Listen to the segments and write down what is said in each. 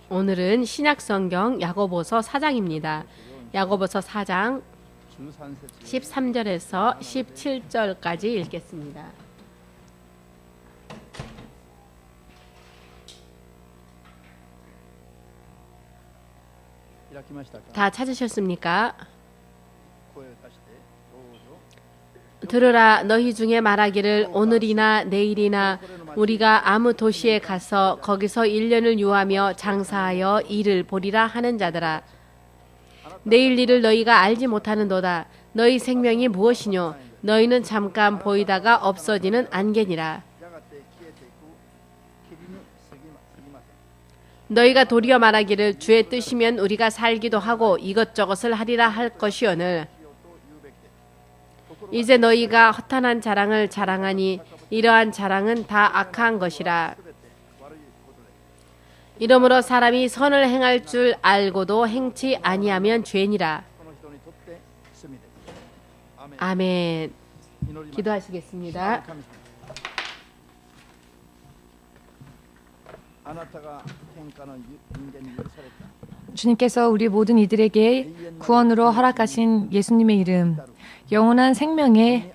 오늘은 신약성경 야고보서 4장입니다. 야고보서 4장 13절에서 17절까지 읽겠습니다. 다 찾으셨습니까? 들으라. 너희 중에 말하기를 오늘이나 내일이나 우리가 아무 도시에 가서 거기서 1년을 유하며 장사하여 일을 보리라 하는 자들아. 내일 일을 너희가 알지 못하는도다. 너희 생명이 무엇이뇨? 너희는 잠깐 보이다가 없어지는 안개니라. 너희가 도리어 말하기를 주의 뜻이면 우리가 살기도 하고 이것저것을 하리라 할 것이오늘. 이제 너희가 허탄한 자랑을 자랑하니 이러한 자랑은 다 악한 것이라. 이러므로 사람이 선을 행할 줄 알고도 행치 아니하면 죄니라. 아멘. 기도하시겠습니다. 주님께서 우리 모든 이들에게 구원으로 허락하신 예수님의 이름, 영원한 생명에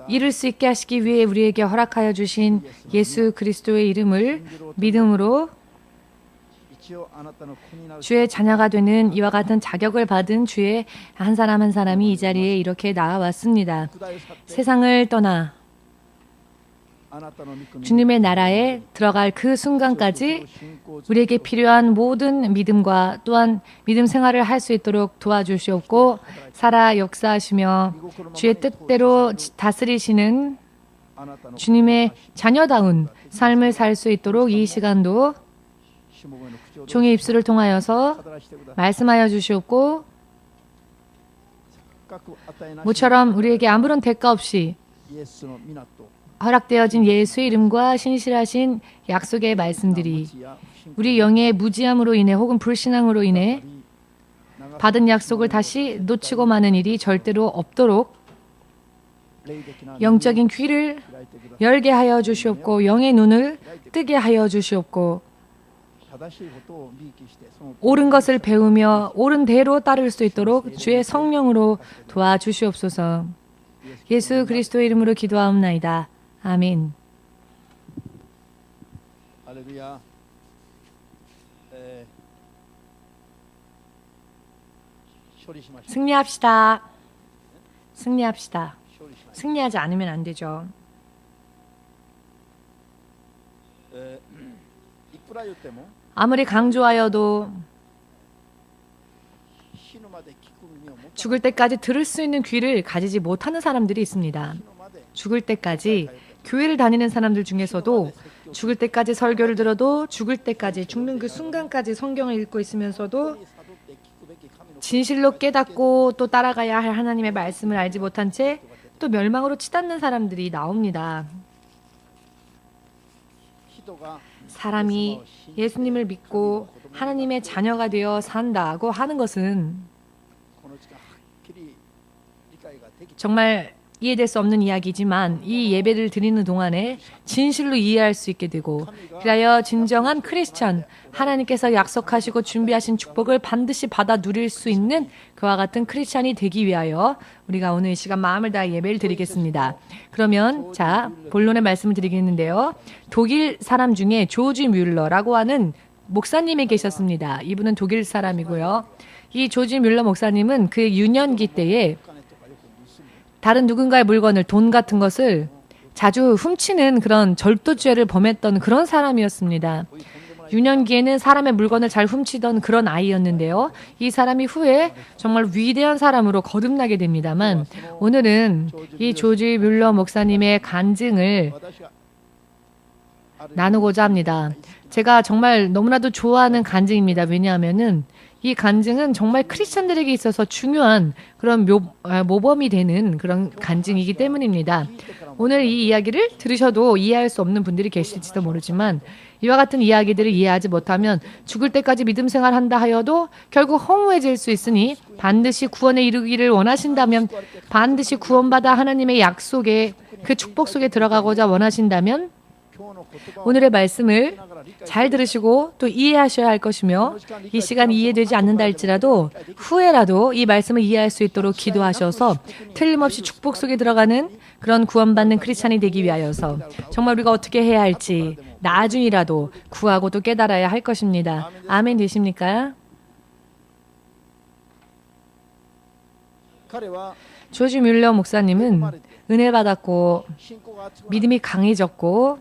이룰 수 있게 하시기 위해 우리에게 허락하여 주신 예수 그리스도의 이름을 믿음으로 주의 자녀가 되는 이와 같은 자격을 받은 주의 한 사람 한 사람이 이 자리에 이렇게 나와왔습니다. 세상을 떠나 주님의 나라에 들어갈 그 순간까지 우리에게 필요한 모든 믿음과 또한 믿음 생활을 할 수 있도록 도와주시옵고 살아 역사하시며 주의 뜻대로 다스리시는 주님의 자녀다운 삶을 살 수 있도록 이 시간도 종의 입술을 통하여서 말씀하여 주시옵고 모처럼 우리에게 아무런 대가 없이 허락되어진 예수의 이름과 신실하신 약속의 말씀들이 우리 영의 무지함으로 인해 혹은 불신앙으로 인해 받은 약속을 다시 놓치고 마는 일이 절대로 없도록 영적인 귀를 열게 하여 주시옵고 영의 눈을 뜨게 하여 주시옵고 옳은 것을 배우며 옳은 대로 따를 수 있도록 주의 성령으로 도와주시옵소서. 예수 그리스도의 이름으로 기도하옵나이다. 아멘. 할렐루야. 승리합시다. 승리합시다. 승리하지 않으면 안 되죠. 아무리 강조하여도 죽을 때까지 들을 수 있는 귀를 가지지 못하는 사람들이 있습니다. 죽을 때까지 교회를 다니는 사람들 중에서도 죽을 때까지 설교를 들어도 죽을 때까지 죽는 그 순간까지 성경을 읽고 있으면서도 진실로 깨닫고 또 따라가야 할 하나님의 말씀을 알지 못한 채 또 멸망으로 치닫는 사람들이 나옵니다. 사람이 예수님을 믿고 하나님의 자녀가 되어 산다고 하는 것은 정말 이해될 수 없는 이야기지만 이 예배를 드리는 동안에 진실로 이해할 수 있게 되고 그리하여 진정한 크리스천, 하나님께서 약속하시고 준비하신 축복을 반드시 받아 누릴 수 있는 그와 같은 크리스천이 되기 위하여 우리가 오늘 이 시간 마음을 다해 예배를 드리겠습니다. 그러면 자 본론의 말씀을 드리겠는데요. 독일 사람 중에 조지 뮬러라고 하는 목사님이 계셨습니다. 이분은 독일 사람이고요. 이 조지 뮬러 목사님은 그 유년기 때에 다른 누군가의 물건을, 돈 같은 것을 자주 훔치는 그런 절도죄를 범했던 그런 사람이었습니다. 유년기에는 사람의 물건을 잘 훔치던 그런 아이였는데요. 이 사람이 후에 정말 위대한 사람으로 거듭나게 됩니다만 오늘은 이 조지 뮬러 목사님의 간증을 나누고자 합니다. 제가 정말 너무나도 좋아하는 간증입니다. 왜냐하면은 이 간증은 정말 크리스천들에게 있어서 중요한 그런 모범이 되는 그런 간증이기 때문입니다. 오늘 이 이야기를 들으셔도 이해할 수 없는 분들이 계실지도 모르지만 이와 같은 이야기들을 이해하지 못하면 죽을 때까지 믿음 생활한다 하여도 결국 허무해질 수 있으니 반드시 구원에 이르기를 원하신다면 반드시 구원받아 하나님의 약속에 그 축복 속에 들어가고자 원하신다면 오늘의 말씀을 잘 들으시고 또 이해하셔야 할 것이며 이 시간 이해되지 않는다 할지라도 후에라도 이 말씀을 이해할 수 있도록 기도하셔서 틀림없이 축복 속에 들어가는 그런 구원받는 크리스찬이 되기 위하여서 정말 우리가 어떻게 해야 할지 나중이라도 구하고 또 깨달아야 할 것입니다. 아멘 되십니까? 조지 뮬러 목사님은 은혜 받았고 믿음이 강해졌고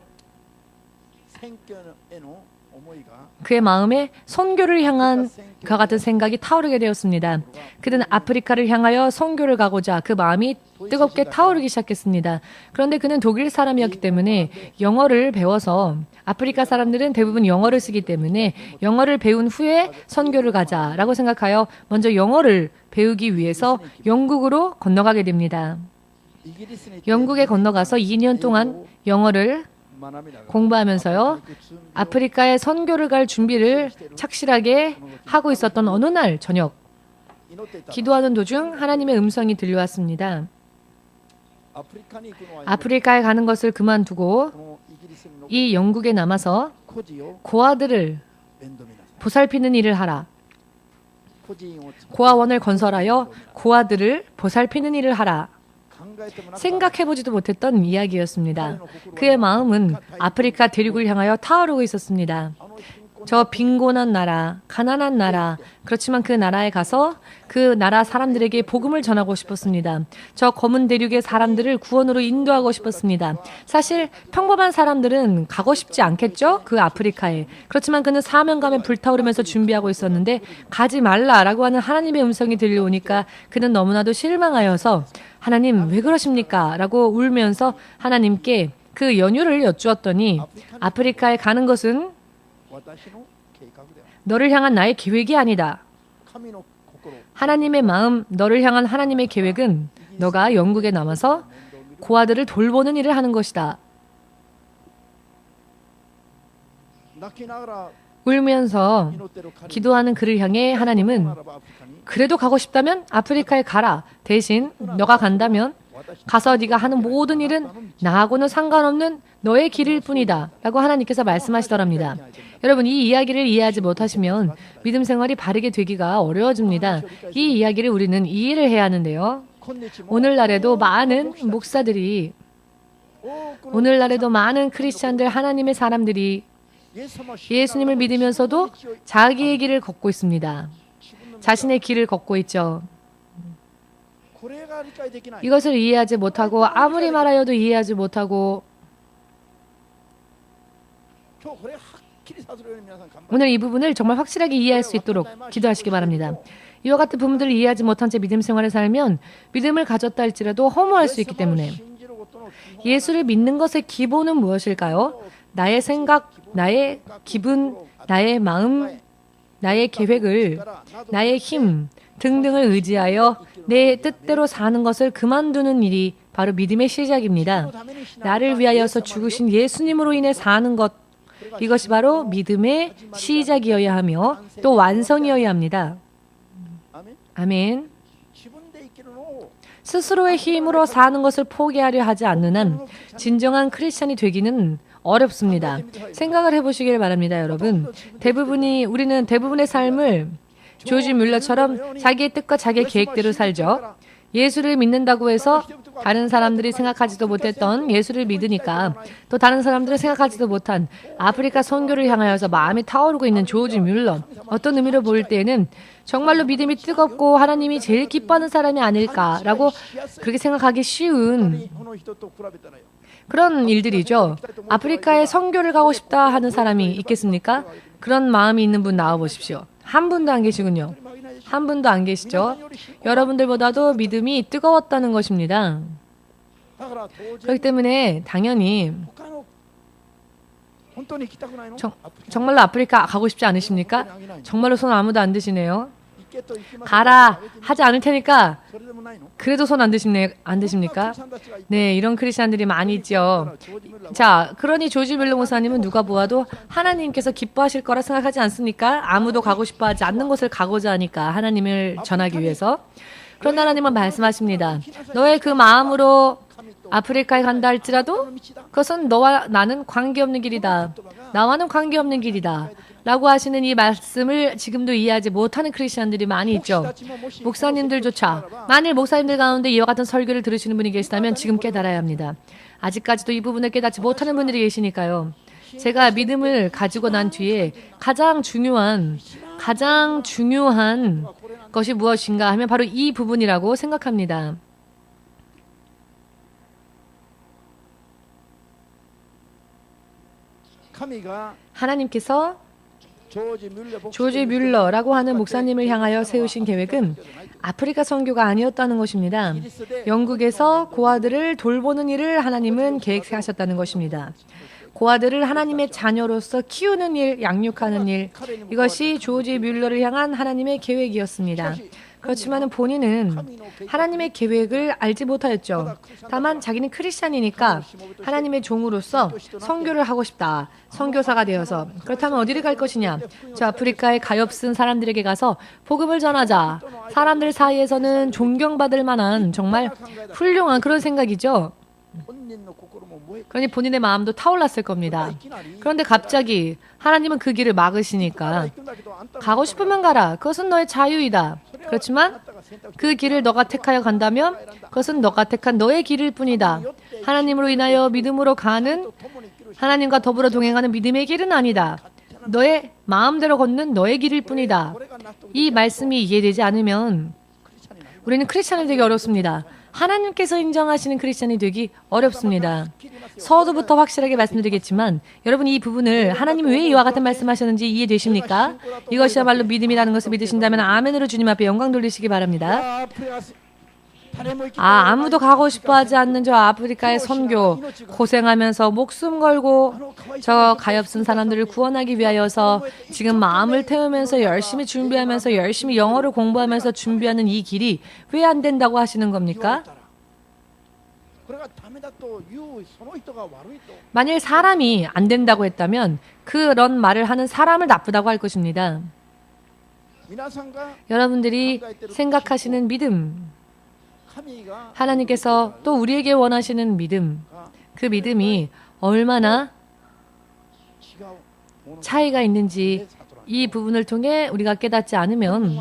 그의 마음에 선교를 향한 그와 같은 생각이 타오르게 되었습니다. 그는 아프리카를 향하여 선교를 가고자 그 마음이 뜨겁게 타오르기 시작했습니다. 그런데 그는 독일 사람이었기 때문에 영어를 배워서 아프리카 사람들은 대부분 영어를 쓰기 때문에 영어를 배운 후에 선교를 가자라고 생각하여 먼저 영어를 배우기 위해서 영국으로 건너가게 됩니다. 영국에 건너가서 2년 동안 영어를 공부하면서요. 아프리카에 선교를 갈 준비를 착실하게 하고 있었던 어느 날 저녁 기도하는 도중 하나님의 음성이 들려왔습니다. 아프리카에 가는 것을 그만두고 이 영국에 남아서 고아들을 보살피는 일을 하라. 고아원을 건설하여 고아들을 보살피는 일을 하라. 생각해보지도 못했던 이야기였습니다. 그의 마음은 아프리카 대륙을 향하여 타오르고 있었습니다. 저 빈곤한 나라, 가난한 나라, 그렇지만 그 나라에 가서 그 나라 사람들에게 복음을 전하고 싶었습니다. 저 검은 대륙의 사람들을 구원으로 인도하고 싶었습니다. 사실 평범한 사람들은 가고 싶지 않겠죠? 그 아프리카에. 그렇지만 그는 사명감에 불타오르면서 준비하고 있었는데 가지 말라라고 하는 하나님의 음성이 들려오니까 그는 너무나도 실망하여서 하나님 왜 그러십니까? 라고 울면서 하나님께 그 연유를 여쭈었더니 아프리카에 가는 것은 너를 향한 나의 계획이 아니다. 하나님의 마음, 너를 향한 하나님의 계획은 너가 영국에 남아서 고아들을 돌보는 일을 하는 것이다. 울면서 기도하는 그를 향해 하나님은 그래도 가고 싶다면 아프리카에 가라. 대신 너가 간다면 가서 네가 하는 모든 일은 나하고는 상관없는 너의 길일 뿐이다. 라고 하나님께서 말씀하시더랍니다. 여러분 이 이야기를 이해하지 못하시면 믿음 생활이 바르게 되기가 어려워집니다. 이 이야기를 우리는 이해를 해야 하는데요. 오늘날에도 많은 목사들이 오늘날에도 많은 크리스찬들 하나님의 사람들이 예수님을 믿으면서도 자기의 길을 걷고 있습니다. 자신의 길을 걷고 있죠. 이것을 이해하지 못하고 아무리 말하여도 이해하지 못하고 오늘 이 부분을 정말 확실하게 이해할 수 있도록 기도하시기 바랍니다. 이와 같은 부분들을 이해하지 못한 채 믿음 생활을 살면 믿음을 가졌다 할지라도 허무할 수 있기 때문에 예수를 믿는 것의 기본은 무엇일까요? 나의 생각, 나의 기분, 나의 마음, 나의 계획을, 나의 힘 등등을 의지하여 내 뜻대로 사는 것을 그만두는 일이 바로 믿음의 시작입니다. 나를 위하여서 죽으신 예수님으로 인해 사는 것, 이것이 바로 믿음의 시작이어야 하며 또 완성이어야 합니다. 아멘. 스스로의 힘으로 사는 것을 포기하려 하지 않는 한 진정한 크리스찬이 되기는 어렵습니다. 생각을 해보시길 바랍니다, 여러분. 우리는 대부분의 삶을 조지 뮬러처럼 자기의 뜻과 자기의 계획대로 살죠. 예수를 믿는다고 해서 다른 사람들이 생각하지도 못했던 예수를 믿으니까 또 다른 사람들은 생각하지도 못한 아프리카 선교를 향하여서 마음이 타오르고 있는 조지 뮬러. 어떤 의미로 볼 때에는 정말로 믿음이 뜨겁고 하나님이 제일 기뻐하는 사람이 아닐까라고 그렇게 생각하기 쉬운 그런 일들이죠. 아프리카에 선교를 가고 싶다 하는 사람이 있겠습니까? 그런 마음이 있는 분 나와보십시오. 한 분도 안 계시군요. 한 분도 안 계시죠? 여러분들보다도 믿음이 뜨거웠다는 것입니다. 그렇기 때문에 당연히 정말로 아프리카 가고 싶지 않으십니까? 정말로 손 아무도 안 드시네요. 가라 하지 않을 테니까 그래도 손 안 드십니까? 네, 이런 크리스찬들이 많이 있죠. 자, 그러니 조지 뮬러 목사님은 누가 보아도 하나님께서 기뻐하실 거라 생각하지 않습니까? 아무도 가고 싶어 하지 않는 곳을 가고자 하니까 하나님을 전하기 위해서. 그런데 하나님은 말씀하십니다. 너의 그 마음으로 아프리카에 간다 할지라도 그것은 너와 나는 관계없는 길이다. 나와는 관계없는 길이다. 라고 하시는 이 말씀을 지금도 이해하지 못하는 크리스천들이 많이 있죠. 목사님들조차 만일 목사님들 가운데 이와 같은 설교를 들으시는 분이 계시다면 지금 깨달아야 합니다. 아직까지도 이 부분을 깨닫지 못하는 분들이 계시니까요. 제가 믿음을 가지고 난 뒤에 가장 중요한 것이 무엇인가 하면 바로 이 부분이라고 생각합니다. 하나님께서 조지 뮬러라고 하는 목사님을 향하여 세우신 계획은 아프리카 선교가 아니었다는 것입니다. 영국에서 고아들을 돌보는 일을 하나님은 계획하셨다는 것입니다. 고아들을 하나님의 자녀로서 키우는 일, 양육하는 일, 이것이 조지 뮬러를 향한 하나님의 계획이었습니다. 그렇지만 본인은 하나님의 계획을 알지 못하였죠. 다만 자기는 크리스찬이니까 하나님의 종으로서 선교를 하고 싶다. 선교사가 되어서. 그렇다면 어디를 갈 것이냐? 저 아프리카의 가엾은 사람들에게 가서 복음을 전하자. 사람들 사이에서는 존경받을 만한 정말 훌륭한 그런 생각이죠. 그러니 본인의 마음도 타올랐을 겁니다. 그런데 갑자기 하나님은 그 길을 막으시니까 가고 싶으면 가라. 그것은 너의 자유이다. 그렇지만 그 길을 너가 택하여 간다면 그것은 너가 택한 너의 길일 뿐이다. 하나님으로 인하여 믿음으로 가는 하나님과 더불어 동행하는 믿음의 길은 아니다. 너의 마음대로 걷는 너의 길일 뿐이다. 이 말씀이 이해되지 않으면 우리는 크리스찬이 되기 어렵습니다. 하나님께서 인정하시는 크리스찬이 되기 어렵습니다. 서두부터 확실하게 말씀드리겠지만 여러분 이 부분을 하나님이 왜 이와 같은 말씀하셨는지 이해되십니까? 이것이야말로 믿음이라는 것을 믿으신다면 아멘으로 주님 앞에 영광 돌리시기 바랍니다. 아무도 가고 싶어하지 않는 저 아프리카의 선교 고생하면서 목숨 걸고 저 가엾은 사람들을 구원하기 위하여서 지금 마음을 태우면서 열심히 준비하면서 열심히 영어를 공부하면서 준비하는 이 길이 왜 안 된다고 하시는 겁니까? 만일 사람이 안 된다고 했다면 그런 말을 하는 사람을 나쁘다고 할 것입니다. 여러분들이 생각하시는 믿음, 하나님께서 또 우리에게 원하시는 믿음, 그 믿음이 얼마나 차이가 있는지 이 부분을 통해 우리가 깨닫지 않으면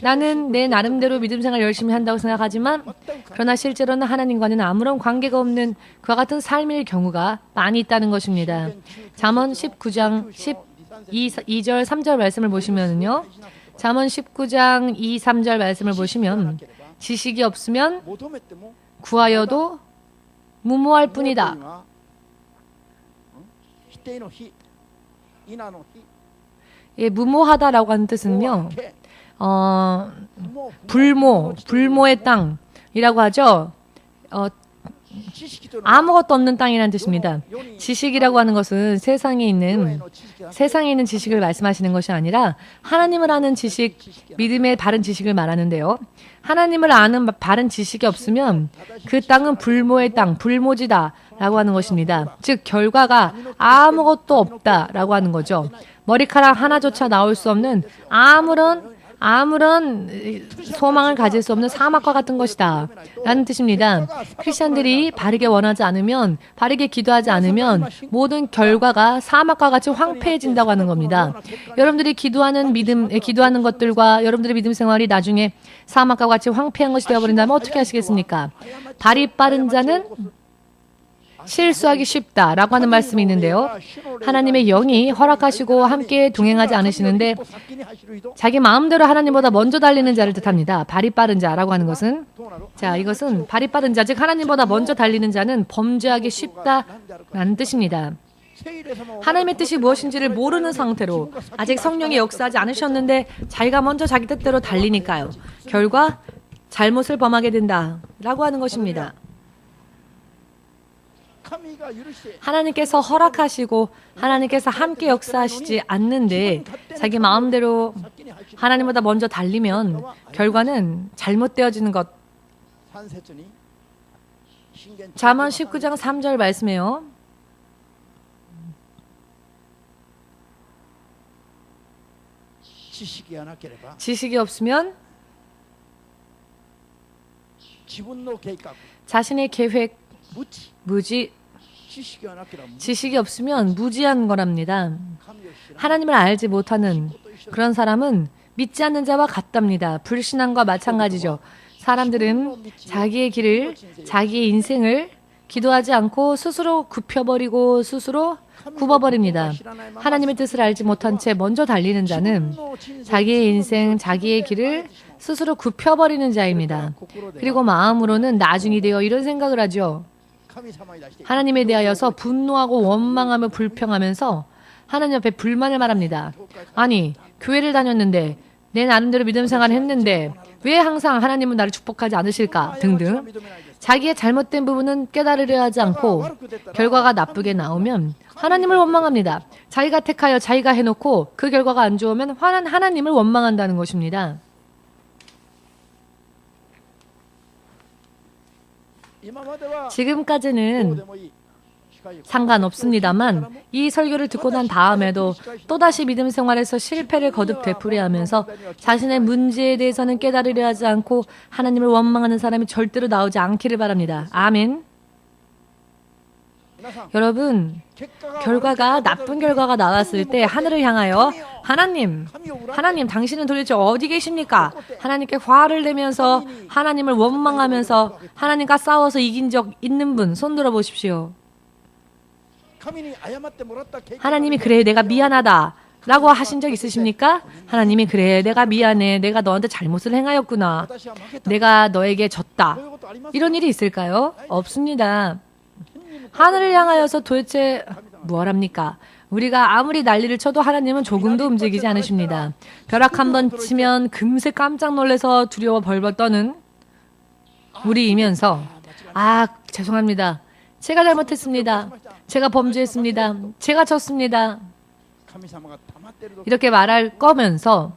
나는 내 나름대로 믿음 생활 열심히 한다고 생각하지만 그러나 실제로는 하나님과는 아무런 관계가 없는 그와 같은 삶일 경우가 많이 있다는 것입니다. 잠언 19장 2절 3절 말씀을 보시면요. 잠언 19장 2, 3절 말씀을 보시면 지식이 없으면 구하여도 무모할 뿐이다. 예, 무모하다라고 하는 뜻은요. 불모의 땅이라고 하죠. 아무것도 없는 땅이라는 뜻입니다. 지식이라고 하는 것은 세상에 있는 지식을 말씀하시는 것이 아니라 하나님을 아는 지식, 믿음의 바른 지식을 말하는데요. 하나님을 아는 바른 지식이 없으면 그 땅은 불모의 땅, 불모지다 라고 하는 것입니다. 즉 결과가 아무것도 없다라고 하는 거죠. 머리카락 하나조차 나올 수 없는 아무런 소망을 가질 수 없는 사막과 같은 것이다 라는 뜻입니다. 크리스찬들이 바르게 원하지 않으면, 바르게 기도하지 않으면 모든 결과가 사막과 같이 황폐해진다고 하는 겁니다. 여러분들이 기도하는 것들과 여러분들의 믿음 생활이 나중에 사막과 같이 황폐한 것이 되어버린다면 어떻게 하시겠습니까? 발이 빠른 자는 실수하기 쉽다라고 하는 말씀이 있는데요. 하나님의 영이 허락하시고 함께 동행하지 않으시는데 자기 마음대로 하나님보다 먼저 달리는 자를 뜻합니다. 발이 빠른 자라고 하는 것은 이것은 발이 빠른 자, 즉 하나님보다 먼저 달리는 자는 범죄하기 쉽다라는 뜻입니다. 하나님의 뜻이 무엇인지를 모르는 상태로 아직 성령이 역사하지 않으셨는데 자기가 먼저 자기 뜻대로 달리니까요. 결과 잘못을 범하게 된다라고 하는 것입니다. 하나님께서 허락하시고 하나님께서 함께 역사하시지 않는데 자기 마음대로 하나님보다 먼저 달리면 결과는 잘못되어지는 것. 잠언 19장 3절 말씀이에요. 지식이 없으면 자신의 계획, 무지, 지식이 없으면 무지한 거랍니다. 하나님을 알지 못하는 그런 사람은 믿지 않는 자와 같답니다. 불신앙과 마찬가지죠. 사람들은 자기의 길을, 자기의 인생을 기도하지 않고 스스로 굽혀버리고 스스로 굽어버립니다. 하나님의 뜻을 알지 못한 채 먼저 달리는 자는 자기의 인생, 자기의 길을 스스로 굽혀버리는 자입니다. 그리고 마음으로는 나중이 되어 이런 생각을 하죠. 하나님에 대하여서 분노하고 원망하며 불평하면서 하나님 앞에 불만을 말합니다. 아니, 교회를 다녔는데 내 나름대로 믿음 생활을 했는데 왜 항상 하나님은 나를 축복하지 않으실까 등등. 자기의 잘못된 부분은 깨달으려 하지 않고 결과가 나쁘게 나오면 하나님을 원망합니다. 자기가 택하여 자기가 해놓고 그 결과가 안 좋으면 화난 하나님을 원망한다는 것입니다. 지금까지는 상관없습니다만 이 설교를 듣고 난 다음에도 또다시 믿음 생활에서 실패를 거듭 되풀이하면서 자신의 문제에 대해서는 깨달으려 하지 않고 하나님을 원망하는 사람이 절대로 나오지 않기를 바랍니다. 아멘. 여러분, 결과가 나쁜 결과가 나왔을 때 하늘을 향하여 하나님 당신은 도대체 어디 계십니까? 하나님께 화를 내면서 하나님을 원망하면서 하나님과 싸워서 이긴 적 있는 분 손 들어 보십시오. 하나님이 그래 내가 미안하다 라고 하신 적 있으십니까? 하나님이 그래 내가 미안해 내가 너한테 잘못을 행하였구나 내가 너에게 졌다 이런 일이 있을까요? 없습니다. 하늘을 향하여서 도대체 무엇합니까? 우리가 아무리 난리를 쳐도 하나님은 조금도 움직이지 않으십니다. 벼락 한 번 치면 금세 깜짝 놀라서 두려워 벌벌 떠는 우리이면서 죄송합니다. 제가 잘못했습니다. 제가 범죄했습니다. 제가 졌습니다. 이렇게 말할 거면서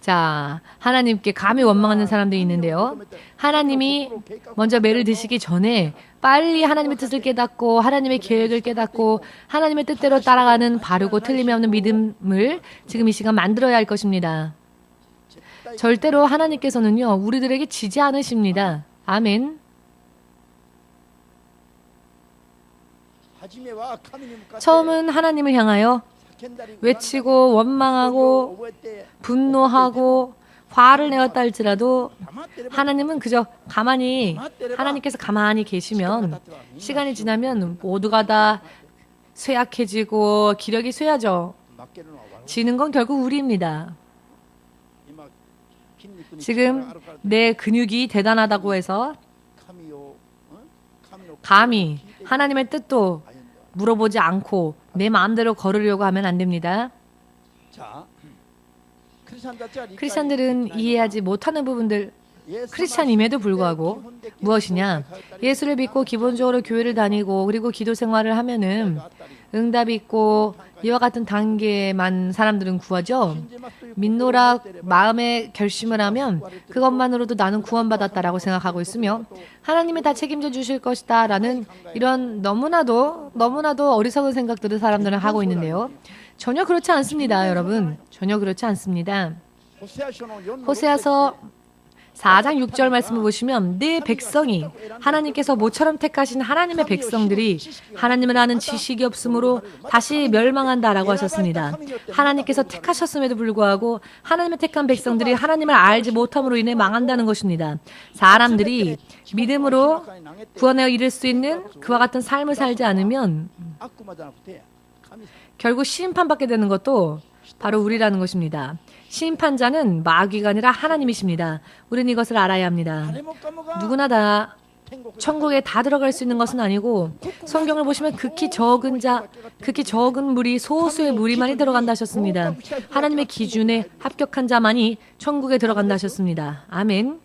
자, 하나님께 감히 원망하는 사람들이 있는데요. 하나님이 먼저 매를 드시기 전에 빨리 하나님의 뜻을 깨닫고 하나님의 계획을 깨닫고 하나님의 뜻대로 따라가는 바르고 틀림이 없는 믿음을 지금 이 시간 만들어야 할 것입니다. 절대로 하나님께서는요, 우리들에게 지지 않으십니다. 아멘. 처음은 하나님을 향하여 외치고 원망하고 분노하고 화를 내었다 할지라도 하나님은 그저 하나님께서 가만히 계시면 시간이 지나면 모두가 다 쇠약해지고 기력이 쇠하죠. 지는 건 결국 우리입니다. 지금 내 근육이 대단하다고 해서 감히 하나님의 뜻도 물어보지 않고 내 마음대로 걸으려고 하면 안 됩니다. 크리스찬들은 이해하지 못하는 부분들, 크리스찬임에도 불구하고 무엇이냐? 예수를 믿고 기본적으로 교회를 다니고 그리고 기도 생활을 하면은 응답이 있고 이와 같은 단계만 사람들은 구하죠. 믿노라 마음의 결심을 하면 그것만으로도 나는 구원받았다라고 생각하고 있으며 하나님이 다 책임져 주실 것이다 라는 이런 너무나도 어리석은 생각들을 사람들은 하고 있는데요. 전혀 그렇지 않습니다, 여러분. 전혀 그렇지 않습니다. 호세아서 4장 6절 말씀을 보시면 내 백성이 하나님께서 모처럼 택하신 하나님의 백성들이 하나님을 아는 지식이 없으므로 다시 멸망한다라고 하셨습니다. 하나님께서 택하셨음에도 불구하고 하나님의 택한 백성들이 하나님을 알지 못함으로 인해 망한다는 것입니다. 사람들이 믿음으로 구원에 이를 수 있는 그와 같은 삶을 살지 않으면 결국 심판받게 되는 것도 바로 우리라는 것입니다. 심판자는 마귀가 아니라 하나님이십니다. 우리는 이것을 알아야 합니다. 누구나 다 천국에 다 들어갈 수 있는 것은 아니고 성경을 보시면 극히 적은 무리, 소수의 무리만이 들어간다 하셨습니다. 하나님의 기준에 합격한 자만이 천국에 들어간다 하셨습니다. 아멘.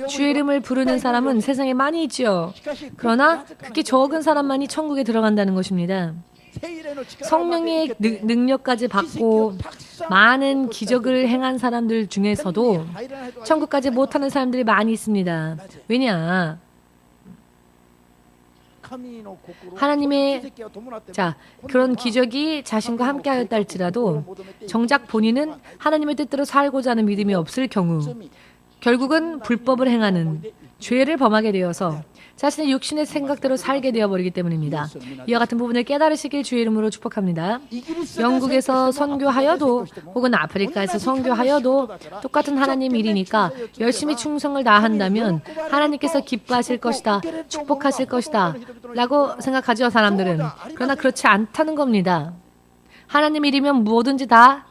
주의 이름을 부르는 사람은 세상에 많이 있지요. 그러나 극히 적은 사람만이 천국에 들어간다는 것입니다. 성령의 능력까지 받고 많은 기적을 행한 사람들 중에서도 천국까지 못하는 사람들이 많이 있습니다. 왜냐? 하나님의 그런 기적이 자신과 함께 하였다 할지라도 정작 본인은 하나님의 뜻대로 살고자 하는 믿음이 없을 경우 결국은 불법을 행하는 죄를 범하게 되어서 자신의 육신의 생각대로 살게 되어버리기 때문입니다. 이와 같은 부분을 깨달으시길 주의 이름으로 축복합니다. 영국에서 선교하여도 혹은 아프리카에서 선교하여도 똑같은 하나님 일이니까 열심히 충성을 다한다면 하나님께서 기뻐하실 것이다, 축복하실 것이다 라고 생각하죠, 사람들은. 그러나 그렇지 않다는 겁니다. 하나님 일이면 뭐든지 다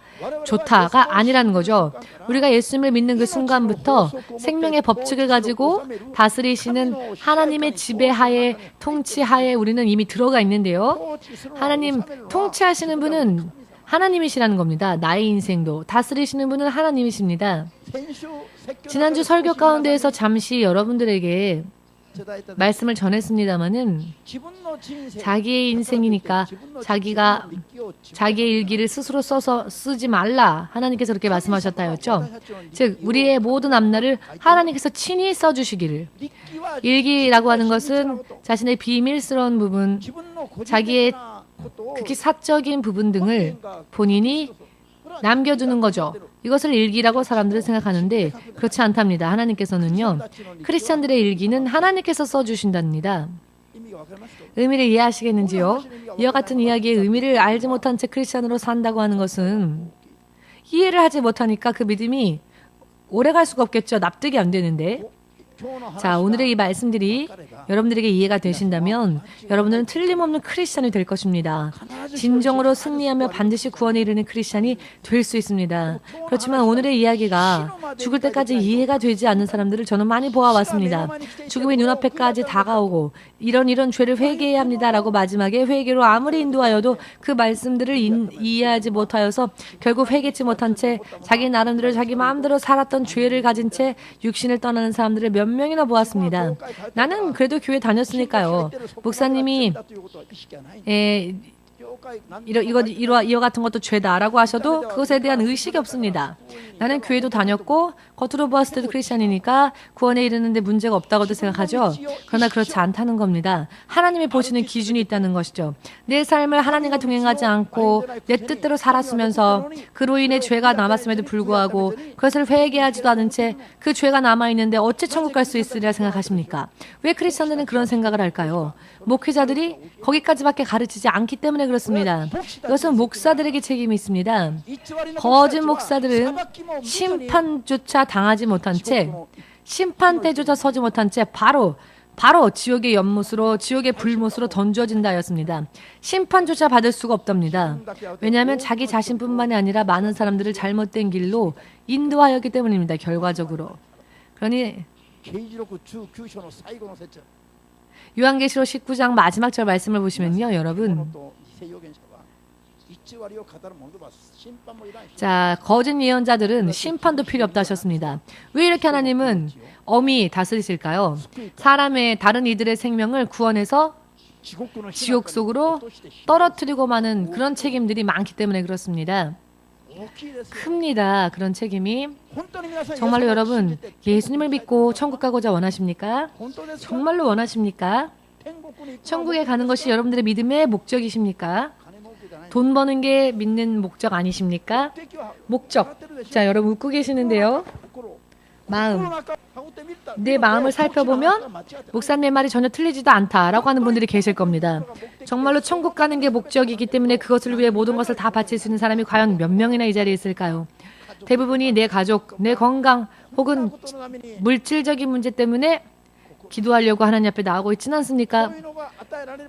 좋다가 아니라는 거죠. 우리가 예수님을 믿는 그 순간부터 생명의 법칙을 가지고 다스리시는 하나님의 지배하에, 통치하에 우리는 이미 들어가 있는데요. 하나님 통치하시는 분은 하나님이시라는 겁니다. 나의 인생도 다스리시는 분은 하나님이십니다. 지난주 설교 가운데에서 잠시 여러분들에게 말씀을 전했습니다마는 자기의 인생이니까 자기가 자기의 일기를 스스로 써서 쓰지 말라. 하나님께서 그렇게 말씀하셨다였죠. 즉 우리의 모든 앞날을 하나님께서 친히 써주시기를. 일기라고 하는 것은 자신의 비밀스러운 부분, 자기의 극히 사적인 부분 등을 본인이 남겨두는 거죠. 이것을 일기라고 사람들은 생각하는데 그렇지 않답니다. 하나님께서는요. 크리스찬들의 일기는 하나님께서 써주신답니다. 의미를 이해하시겠는지요? 이와 같은 이야기의 의미를 알지 못한 채 크리스찬으로 산다고 하는 것은 이해를 하지 못하니까 그 믿음이 오래갈 수가 없겠죠. 납득이 안 되는데. 자, 오늘의 이 말씀들이 여러분들에게 이해가 되신다면 여러분들은 틀림없는 크리스찬이 될 것입니다. 진정으로 승리하며 반드시 구원에 이르는 크리스찬이 될 수 있습니다. 그렇지만 오늘의 이야기가 죽을 때까지 이해가 되지 않는 사람들을 저는 많이 보아왔습니다. 죽음이 눈앞에까지 다가오고 이런 죄를 회개해야 합니다라고 마지막에 회개로 아무리 인도하여도 그 말씀들을 이해하지 못하여서 결국 회개치 못한 채 자기 나름대로 자기 마음대로 살았던 죄를 가진 채 육신을 떠나는 사람들을 몇 명이나 보았습니다. 나는 그래도 교회 다녔으니까요. 목사님이 이와 같은 것도 죄다라고 하셔도 그것에 대한 의식이 없습니다. 나는 교회도 다녔고 겉으로 보았을 때도 크리스찬이니까 구원에 이르는데 문제가 없다고도 생각하죠. 그러나 그렇지 않다는 겁니다. 하나님이 보시는 기준이 있다는 것이죠. 내 삶을 하나님과 동행하지 않고 내 뜻대로 살았으면서 그로 인해 죄가 남았음에도 불구하고 그것을 회개하지도 않은 채 그 죄가 남아있는데 어찌 천국 갈 수 있으리라 생각하십니까? 왜 크리스찬들은 그런 생각을 할까요? 목회자들이 거기까지밖에 가르치지 않기 때문에 그렇습니다. 이것은 목사들에게 책임이 있습니다. 거짓 목사들은 심판조차 당하지 못한 채, 심판대조차 서지 못한 채 바로 지옥의 연못으로, 지옥의 불못으로 던져진다 하였습니다. 심판조차 받을 수가 없답니다. 왜냐하면 자기 자신뿐만이 아니라 많은 사람들을 잘못된 길로 인도하였기 때문입니다. 결과적으로. 그러니 요한계시록 19장 마지막 절 말씀을 보시면요. 여러분. 자, 거짓 예언자들은 심판도 필요 없다 하셨습니다. 왜 이렇게 하나님은 엄히 다스리실까요? 사람의 다른 이들의 생명을 구원해서 지옥 속으로 떨어뜨리고 마는 그런 책임들이 많기 때문에 그렇습니다. 큽니다. 그런 책임이. 정말로 여러분 예수님을 믿고 천국 가고자 원하십니까? 정말로 원하십니까? 천국에 가는 것이 여러분들의 믿음의 목적이십니까? 돈 버는 게 믿는 목적 아니십니까? 목적. 자, 여러분 웃고 계시는데요. 마음. 내 마음을 살펴보면 목사님의 말이 전혀 틀리지도 않다라고 하는 분들이 계실 겁니다. 정말로 천국 가는 게 목적이기 때문에 그것을 위해 모든 것을 다 바칠 수 있는 사람이 과연 몇 명이나 이 자리에 있을까요? 대부분이 내 가족, 내 건강 혹은 물질적인 문제 때문에 기도하려고 하나님 앞에 나오고 있지는 않습니까?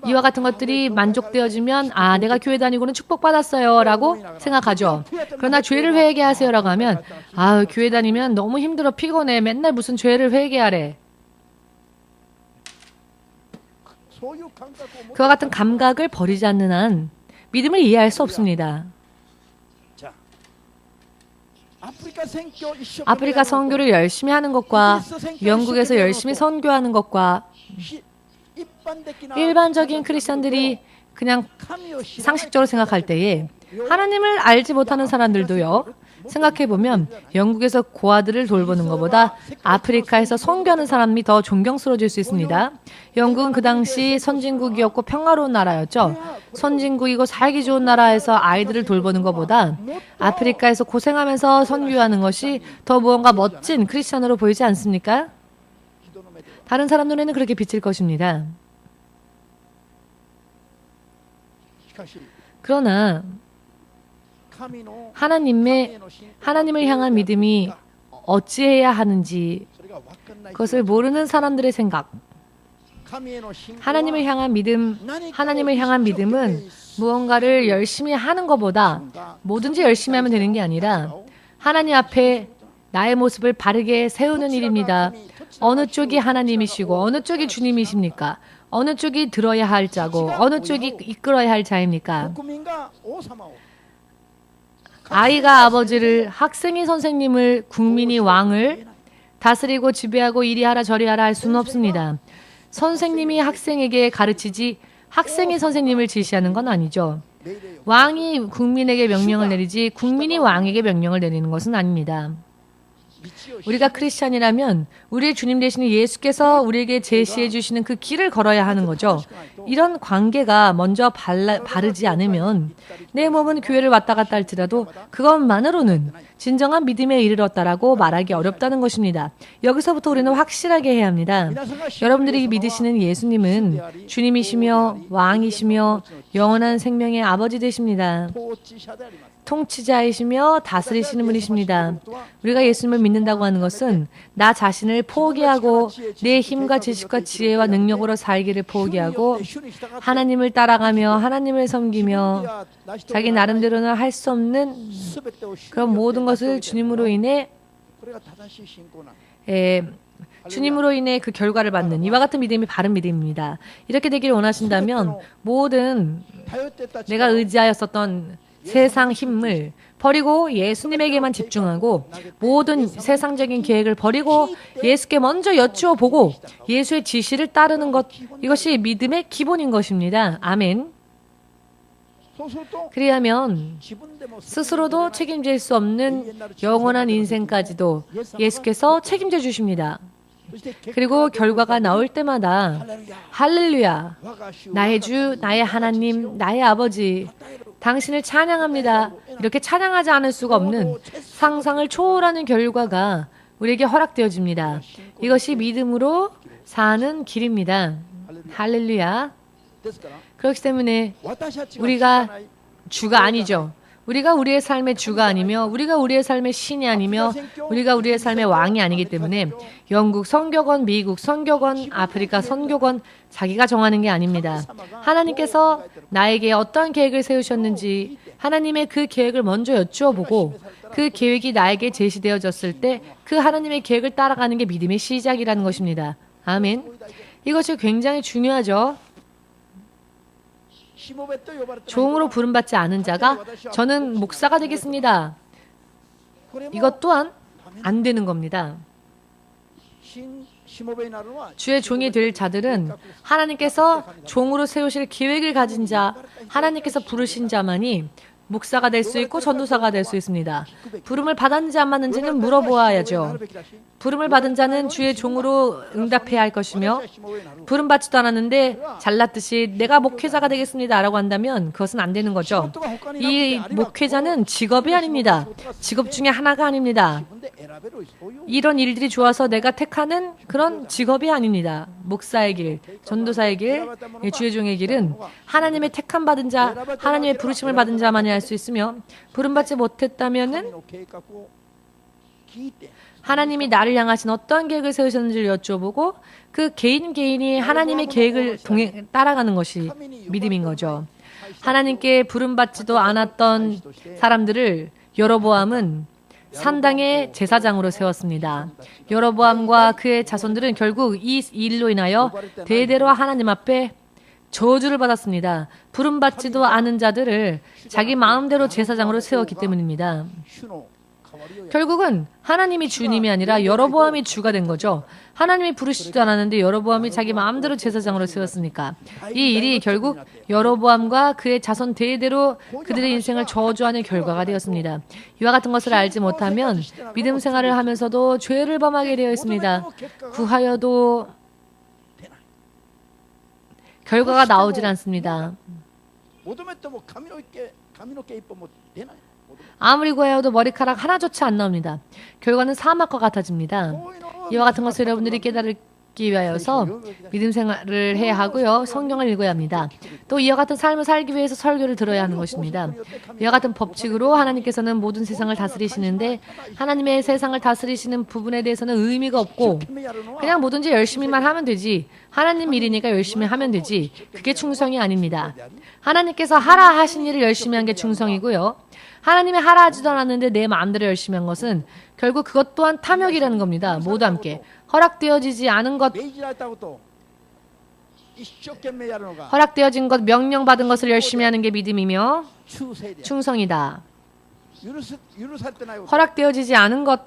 이와 같은 것들이 만족되어지면 아, 내가 교회 다니고는 축복받았어요 라고 생각하죠. 그러나 죄를 회개하세요 라고 하면 아, 교회 다니면 너무 힘들어, 피곤해, 맨날 무슨 죄를 회개하래. 그와 같은 감각을 버리지 않는 한 믿음을 이해할 수 없습니다. 아프리카 선교를 열심히 하는 것과 영국에서 열심히 선교하는 것과 일반적인 크리스찬들이 그냥 상식적으로 생각할 때에 하나님을 알지 못하는 사람들도요. 생각해보면 영국에서 고아들을 돌보는 것보다 아프리카에서 선교하는 사람이 더 존경스러워질 수 있습니다. 영국은 그 당시 선진국이었고 평화로운 나라였죠. 선진국이고 살기 좋은 나라에서 아이들을 돌보는 것보다 아프리카에서 고생하면서 선교하는 것이 더 무언가 멋진 크리스찬으로 보이지 않습니까? 다른 사람 눈에는 그렇게 비칠 것입니다. 그러나 하나님을 향한 믿음이 어찌해야 하는지 그것을 모르는 사람들의 생각. 하나님을 향한 믿음은 무언가를 열심히 하는 것보다 뭐든지 열심히 하면 되는 게 아니라 하나님 앞에 나의 모습을 바르게 세우는 일입니다. 어느 쪽이 하나님이시고 어느 쪽이 주님이십니까? 어느 쪽이 들어야 할 자고 어느 쪽이 이끌어야 할 자입니까? 아이가 아버지를, 학생이 선생님을, 국민이 왕을 다스리고 지배하고 이리하라 저리하라 할 수는 없습니다. 선생님이 학생에게 가르치지 학생이 선생님을 지시하는 건 아니죠. 왕이 국민에게 명령을 내리지 국민이 왕에게 명령을 내리는 것은 아닙니다. 우리가 크리스찬이라면 우리의 주님 되시는 예수께서 우리에게 제시해 주시는 그 길을 걸어야 하는 거죠. 이런 관계가 먼저 바르지 않으면 내 몸은 교회를 왔다 갔다 할지라도 그것만으로는 진정한 믿음에 이르렀다라고 말하기 어렵다는 것입니다. 여기서부터 우리는 확실하게 해야 합니다. 여러분들이 믿으시는 예수님은 주님이시며 왕이시며 영원한 생명의 아버지 되십니다. 통치자이시며 다스리시는 분이십니다. 우리가 예수님을 믿는다고 하는 것은 나 자신을 포기하고 내 힘과 지식과 지혜와 능력으로 살기를 포기하고 하나님을 따라가며 하나님을 섬기며 자기 나름대로는 할 수 없는 그런 모든 것을 주님으로 인해 그 결과를 받는 이와 같은 믿음이 바른 믿음입니다. 이렇게 되기를 원하신다면 모든 내가 의지하였었던 세상 힘을 버리고 예수님에게만 집중하고 모든 세상적인 계획을 버리고 예수께 먼저 여쭈어 보고 예수의 지시를 따르는 것, 이것이 믿음의 기본인 것입니다. 아멘. 그리하면 스스로도 책임질 수 없는 영원한 인생까지도 예수께서 책임져 주십니다. 그리고 결과가 나올 때마다 할렐루야, 나의 주, 나의 하나님, 나의 아버지, 당신을 찬양합니다. 이렇게 찬양하지 않을 수가 없는 상상을 초월하는 결과가 우리에게 허락되어집니다. 이것이 믿음으로 사는 길입니다. 할렐루야. 그렇기 때문에 우리가 주가 아니죠. 우리가 우리의 삶의 주가 아니며 우리가 우리의 삶의 신이 아니며 우리가 우리의 삶의 왕이 아니기 때문에 영국 선교권, 미국 선교권, 아프리카 선교권 자기가 정하는 게 아닙니다. 하나님께서 나에게 어떠한 계획을 세우셨는지 하나님의 그 계획을 먼저 여쭈어보고 그 계획이 나에게 제시되어졌을 때 그 하나님의 계획을 따라가는 게 믿음의 시작이라는 것입니다. 아멘. 이것이 굉장히 중요하죠. 종으로 부름받지 않은 자가 저는 목사가 되겠습니다. 이것 또한 안 되는 겁니다. 주의 종이 될 자들은 하나님께서 종으로 세우실 계획을 가진 자, 하나님께서 부르신 자만이 목사가 될 수 있고 전도사가 될 수 있습니다. 부름을 받았는지 안 받는지는 물어보아야죠. 부름을 받은 자는 주의 종으로 응답해야 할 것이며 부름받지도 않았는데 잘났듯이 내가 목회자가 되겠습니다 라고 한다면 그것은 안 되는 거죠. 이 목회자는 직업이 아닙니다. 직업 중에 하나가 아닙니다. 이런 일들이 좋아서 내가 택하는 그런 직업이 아닙니다. 목사의 길, 전도사의 길, 주의 종의 길은 하나님의 택함 받은 자, 하나님의 부르심을 받은 자만이 할 수 있으며 부름받지 못했다면은 하나님이 나를 향하신 어떠한 계획을 세우셨는지를 여쭤보고 그 개인이 하나님의 계획을 따라가는 것이 믿음인 거죠. 하나님께 부름받지도 않았던 사람들을 여로보암은 산당의 제사장으로 세웠습니다. 여로보암과 그의 자손들은 결국 이 일로 인하여 대대로 하나님 앞에 저주를 받았습니다. 부름받지도 않은 자들을 자기 마음대로 제사장으로 세웠기 때문입니다. 결국은 하나님이 주님이 아니라 여로보암이 주가 된 거죠. 하나님이 부르시지도 않았는데 여로보암이 자기 마음대로 제사장으로 세웠으니까 이 일이 결국 여로보암과 그의 자손 대대로 그들의 인생을 저주하는 결과가 되었습니다. 이와 같은 것을 알지 못하면 믿음 생활을 하면서도 죄를 범하게 되어 있습니다. 구하여도 결과가 나오질 않습니다. 아무리 구하여도 머리카락 하나조차 안 나옵니다. 결과는 사막과 같아집니다. 이와 같은 것을 여러분들이 깨달기 위하여서 믿음 생활을 해야 하고요. 성경을 읽어야 합니다. 또 이와 같은 삶을 살기 위해서 설교를 들어야 하는 것입니다. 이와 같은 법칙으로 하나님께서는 모든 세상을 다스리시는데 하나님의 세상을 다스리시는 부분에 대해서는 의미가 없고 그냥 뭐든지 열심히만 하면 되지. 하나님 일이니까 열심히 하면 되지. 그게 충성이 아닙니다. 하나님께서 하라 하신 일을 열심히 한 게 충성이고요. 하나님이 하라 하지도 않았는데 내 마음대로 열심히 한 것은 결국 그것 또한 탐욕이라는 겁니다. 모두 함께 허락되어지지 않은 것, 허락되어진 것, 명령받은 것을 열심히 하는 게 믿음이며 충성이다. 허락되어지지 않은 것,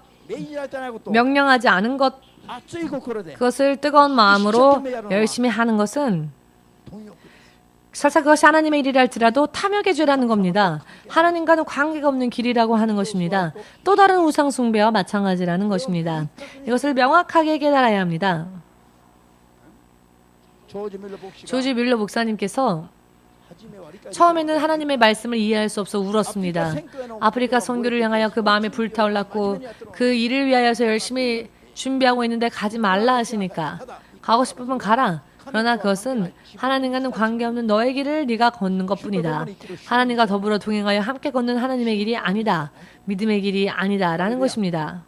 명령하지 않은 것, 그것을 뜨거운 마음으로 열심히 하는 것은 설사 그것이 하나님의 일이라 할지라도 탐욕의 죄라는 겁니다. 하나님과는 관계가 없는 길이라고 하는 것입니다. 또 다른 우상 숭배와 마찬가지라는 것입니다. 이것을 명확하게 깨달아야 합니다. 조지 밀러 목사님께서 처음에는 하나님의 말씀을 이해할 수 없어 울었습니다. 아프리카 선교를 향하여 그 마음이 불타올랐고 그 일을 위하여서 열심히 준비하고 있는데 가지 말라 하시니까 가고 싶으면 가라. 그러나 그것은 하나님과는 관계없는 너의 길을 네가 걷는 것뿐이다. 하나님과 더불어 동행하여 함께 걷는 하나님의 길이 아니다. 믿음의 길이 아니다. 라는 것입니다.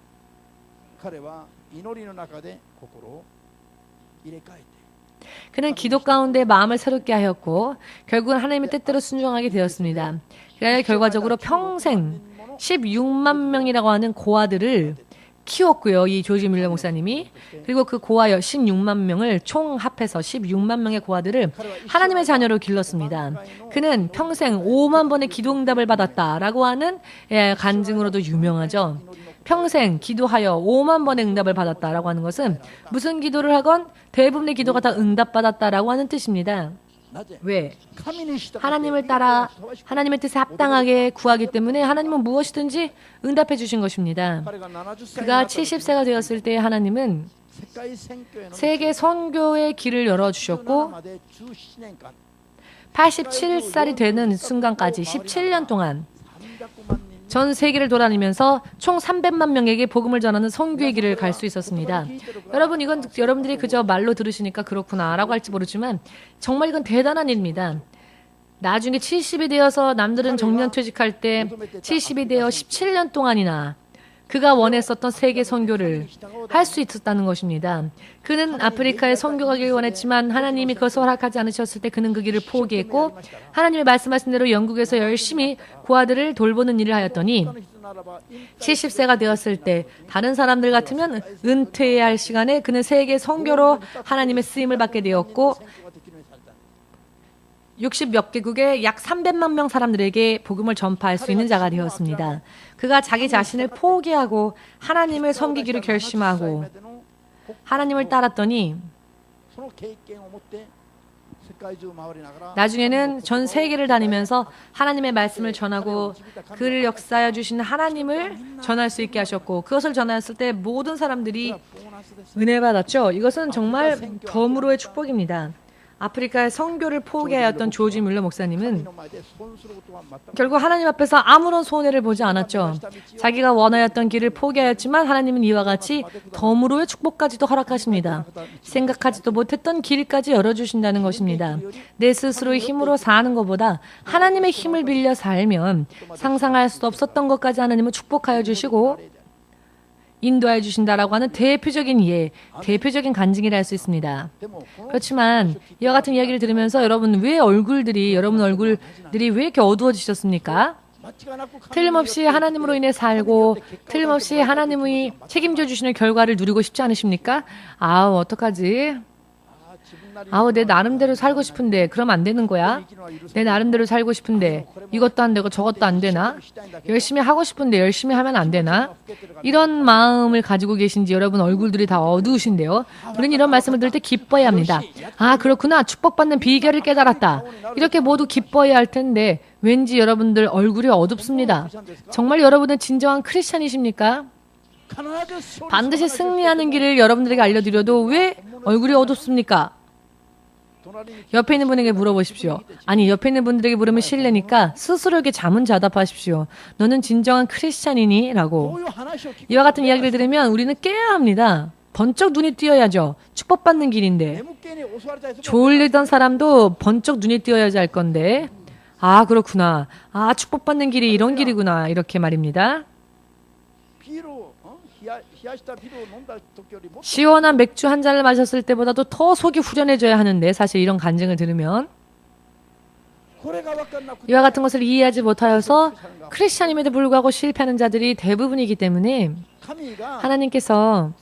그는 기도 가운데 마음을 새롭게 하였고 결국은 하나님의 뜻대로 순종하게 되었습니다. 그래야 결과적으로 평생 16만 명이라고 하는 고아들을 키웠고요. 이 조지 밀러 목사님이. 그리고 그 고아 16만 명을 총 합해서 16만 명의 고아들을 하나님의 자녀로 길렀습니다. 그는 평생 5만 번의 기도 응답을 받았다라고 하는 간증으로도 유명하죠. 평생 기도하여 5만 번의 응답을 받았다라고 하는 것은 무슨 기도를 하건 대부분의 기도가 다 응답받았다라고 하는 뜻입니다. 왜? 하나님을 따라 하나님의 뜻에 합당하게 구하기 때문에 하나님은 무엇이든지 응답해 주신 것입니다. 그가 70세가 되었을 때 하나님은 세계 선교의 길을 열어주셨고 87살이 되는 순간까지 17년 동안 전 세계를 돌아다니면서 총 300만 명에게 복음을 전하는 선교의 길을 갈 수 있었습니다. 여러분, 이건 여러분들이 그저 말로 들으시니까 그렇구나라고 할지 모르지만 정말 이건 대단한 일입니다. 나중에 70이 되어서 남들은 정년퇴직할 때 70이 되어 17년 동안이나 그가 원했었던 세계 선교를 할 수 있었다는 것입니다. 그는 아프리카에 선교 가기를 원했지만 하나님이 그것을 허락하지 않으셨을 때 그는 그 길을 포기했고 하나님이 말씀하신 대로 영국에서 열심히 고아들을 돌보는 일을 하였더니 70세가 되었을 때 다른 사람들 같으면 은퇴해야 할 시간에 그는 세계 선교로 하나님의 쓰임을 받게 되었고 60몇 개국의 약 300만 명 사람들에게 복음을 전파할 수 있는 자가 되었습니다. 그가 자기 자신을 포기하고 하나님을 섬기기로 결심하고 하나님을 따랐더니 나중에는 전 세계를 다니면서 하나님의 말씀을 전하고 그를 역사하여 주신 하나님을 전할 수 있게 하셨고 그것을 전하였을 때 모든 사람들이 은혜 받았죠. 이것은 정말 덤으로의 축복입니다. 아프리카의 선교를 포기하였던 조지 밀러 목사님은 결국 하나님 앞에서 아무런 손해를 보지 않았죠. 자기가 원하였던 길을 포기하였지만 하나님은 이와 같이 덤으로의 축복까지도 허락하십니다. 생각하지도 못했던 길까지 열어주신다는 것입니다. 내 스스로의 힘으로 사는 것보다 하나님의 힘을 빌려 살면 상상할 수 없었던 것까지 하나님은 축복하여 주시고 인도해 주신다라고 하는 대표적인 예, 대표적인 간증이라 할 수 있습니다. 그렇지만 이와 같은 이야기를 들으면서 여러분 여러분 얼굴들이 왜 이렇게 어두워지셨습니까? 틀림없이 하나님으로 인해 살고 틀림없이 하나님이 책임져 주시는 결과를 누리고 싶지 않으십니까? 아우 어떡하지? 아우, 내 나름대로 살고 싶은데 그럼 안 되는 거야? 내 나름대로 살고 싶은데 이것도 안 되고 저것도 안 되나? 열심히 하고 싶은데 열심히 하면 안 되나? 이런 마음을 가지고 계신지 여러분 얼굴들이 다 어두우신데요. 우리는 이런 말씀을 들을 때 기뻐해야 합니다. 아, 그렇구나. 축복받는 비결을 깨달았다. 이렇게 모두 기뻐해야 할 텐데 왠지 여러분들 얼굴이 어둡습니다. 정말 여러분은 진정한 크리스찬이십니까? 반드시 승리하는 길을 여러분들에게 알려드려도 왜 얼굴이 어둡습니까? 옆에 있는 분에게 물어보십시오. 아니, 옆에 있는 분들에게 물으면 실례니까 스스로에게 자문자답하십시오. 너는 진정한 크리스찬이니? 라고. 이와 같은 이야기를 들으면 우리는 깨야 합니다. 번쩍 눈이 띄어야죠. 축복받는 길인데. 졸리던 사람도 번쩍 눈이 띄어야지 할 건데. 아, 그렇구나. 아, 축복받는 길이 이런 길이구나. 이렇게 말입니다. 시원한 맥주 한 잔을 마셨을 때보다도 더 속이 후련해져야 하는데 사실 이런 간증을 들으면 이와 같은 것을 이해하지 못하여서 크리스찬임에도 불구하고 실패하는 자들이 대부분이기 때문에 하나님께서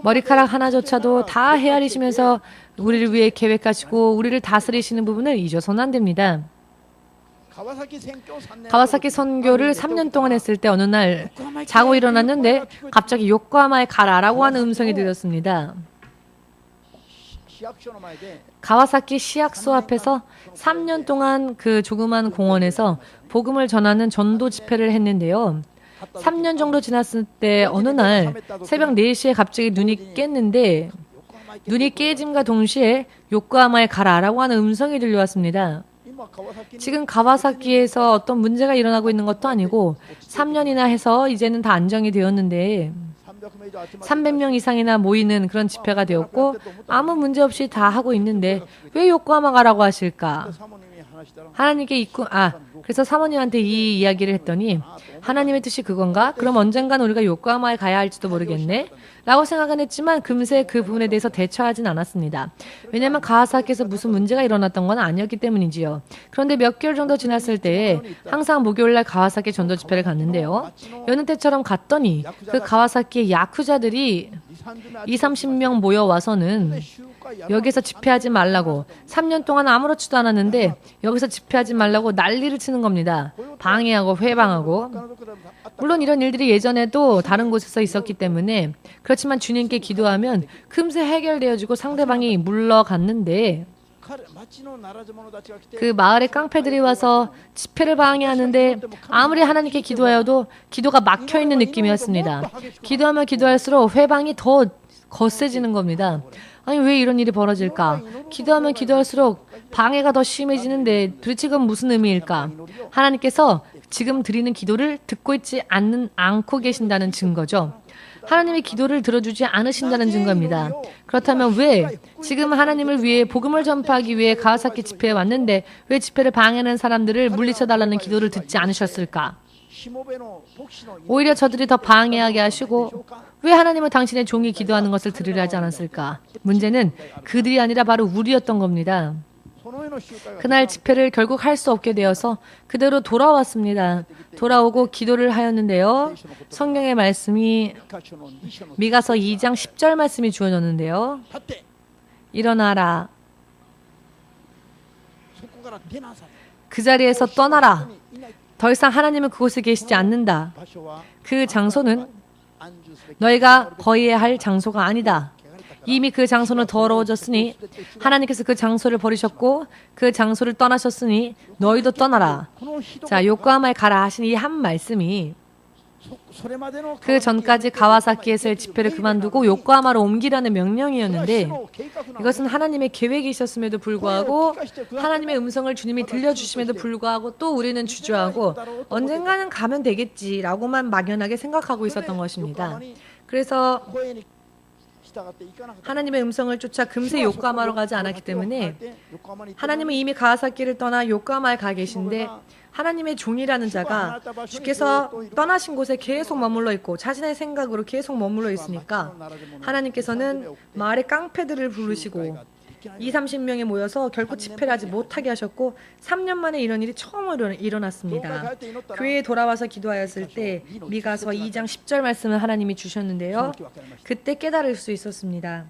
머리카락 하나조차도 다 헤아리시면서 우리를 위해 계획하시고 우리를 다스리시는 부분을 잊어서는 안 됩니다. 가와사키 선교를 3년 동안 했을 때 어느 날 자고 일어났는데 갑자기 요코하마에 가라라고 하는 음성이 들렸습니다. 가와사키 시약소 앞에서 3년 동안 그 조그만 공원에서 복음을 전하는 전도 집회를 했는데요. 3년 정도 지났을 때 어느 날 새벽 4시에 갑자기 눈이 깼는데 눈이 깨짐과 동시에 요코하마에 가라라고 하는 음성이 들려왔습니다. 지금 가와사키에서 어떤 문제가 일어나고 있는 것도 아니고 3년이나 해서 이제는 다 안정이 되었는데 300명 이상이나 모이는 그런 집회가 되었고 아무 문제 없이 다 하고 있는데 왜 요코하마 가라고 하실까? 하나님께 그래서 사모님한테 이 이야기를 했더니 하나님의 뜻이 그건가? 그럼 언젠간 우리가 요코하마에 가야 할지도 모르겠네? 라고 생각은 했지만 금세 그 부분에 대해서 대처하진 않았습니다. 왜냐하면 가와사키에서 무슨 문제가 일어났던 건 아니었기 때문이지요. 그런데 몇 개월 정도 지났을 때에 항상 목요일날 가와사키 전도 집회를 갔는데요. 여느 때처럼 갔더니 그 가와사키의 야쿠자들이 20-30명 모여와서는 여기서 집회하지 말라고 3년 동안 아무렇지도 않았는데 여기서 집회하지 말라고 난리를 치는 겁니다. 방해하고 회방하고. 물론 이런 일들이 예전에도 다른 곳에서 있었기 때문에 그렇지만 주님께 기도하면 금세 해결되어지고 상대방이 물러갔는데 그 마을의 깡패들이 와서 집회를 방해하는데 아무리 하나님께 기도하여도 기도가 막혀있는 느낌이었습니다. 기도하면 기도할수록 회방이 더 거세지는 겁니다. 아니 왜 이런 일이 벌어질까? 기도하면 기도할수록 방해가 더 심해지는데 도대체 그건 무슨 의미일까? 하나님께서 지금 드리는 기도를 듣고 있지 않고 계신다는 증거죠. 하나님의 기도를 들어주지 않으신다는 증거입니다. 그렇다면 왜 지금 하나님을 위해 복음을 전파하기 위해 가와사키 집회에 왔는데 왜 집회를 방해하는 사람들을 물리쳐달라는 기도를 듣지 않으셨을까? 오히려 저들이 더 방해하게 하시고 왜 하나님은 당신의 종이 기도하는 것을 들으려 하지 않았을까? 문제는 그들이 아니라 바로 우리였던 겁니다. 그날 집회를 결국 할 수 없게 되어서 그대로 돌아왔습니다. 돌아오고 기도를 하였는데요. 성경의 말씀이 미가서 2장 10절 말씀이 주어졌는데요. 일어나라. 그 자리에서 떠나라. 더 이상 하나님은 그곳에 계시지 않는다. 그 장소는 너희가 거해야 할 장소가 아니다. 이미 그 장소는 더러워졌으니 하나님께서 그 장소를 버리셨고 그 장소를 떠나셨으니 너희도 떠나라. 자, 요코하마에 가라 하신 이 한 말씀이 그 전까지 가와사키에서의 집회를 그만두고 요코하마로 옮기라는 명령이었는데 이것은 하나님의 계획이 있었음에도 불구하고 하나님의 음성을 주님이 들려주심에도 불구하고 또 우리는 주저하고 언젠가는 가면 되겠지라고만 막연하게 생각하고 있었던 것입니다. 그래서 하나님의 음성을 쫓아 금세 요코하마로 가지 않았기 때문에 하나님은 이미 가와사키를 떠나 요코하마에 가 계신데 하나님의 종이라는 자가 주께서 떠나신 곳에 계속 머물러 있고 자신의 생각으로 계속 머물러 있으니까 하나님께서는 마을의 깡패들을 부르시고 20-30명이 모여서 결코 집회를 하지 못하게 하셨고 3년 만에 이런 일이 처음으로 일어났습니다. 교회에 돌아와서 기도하였을 때 미가서 2장 10절 말씀을 하나님이 주셨는데요. 그때 깨달을 수 있었습니다.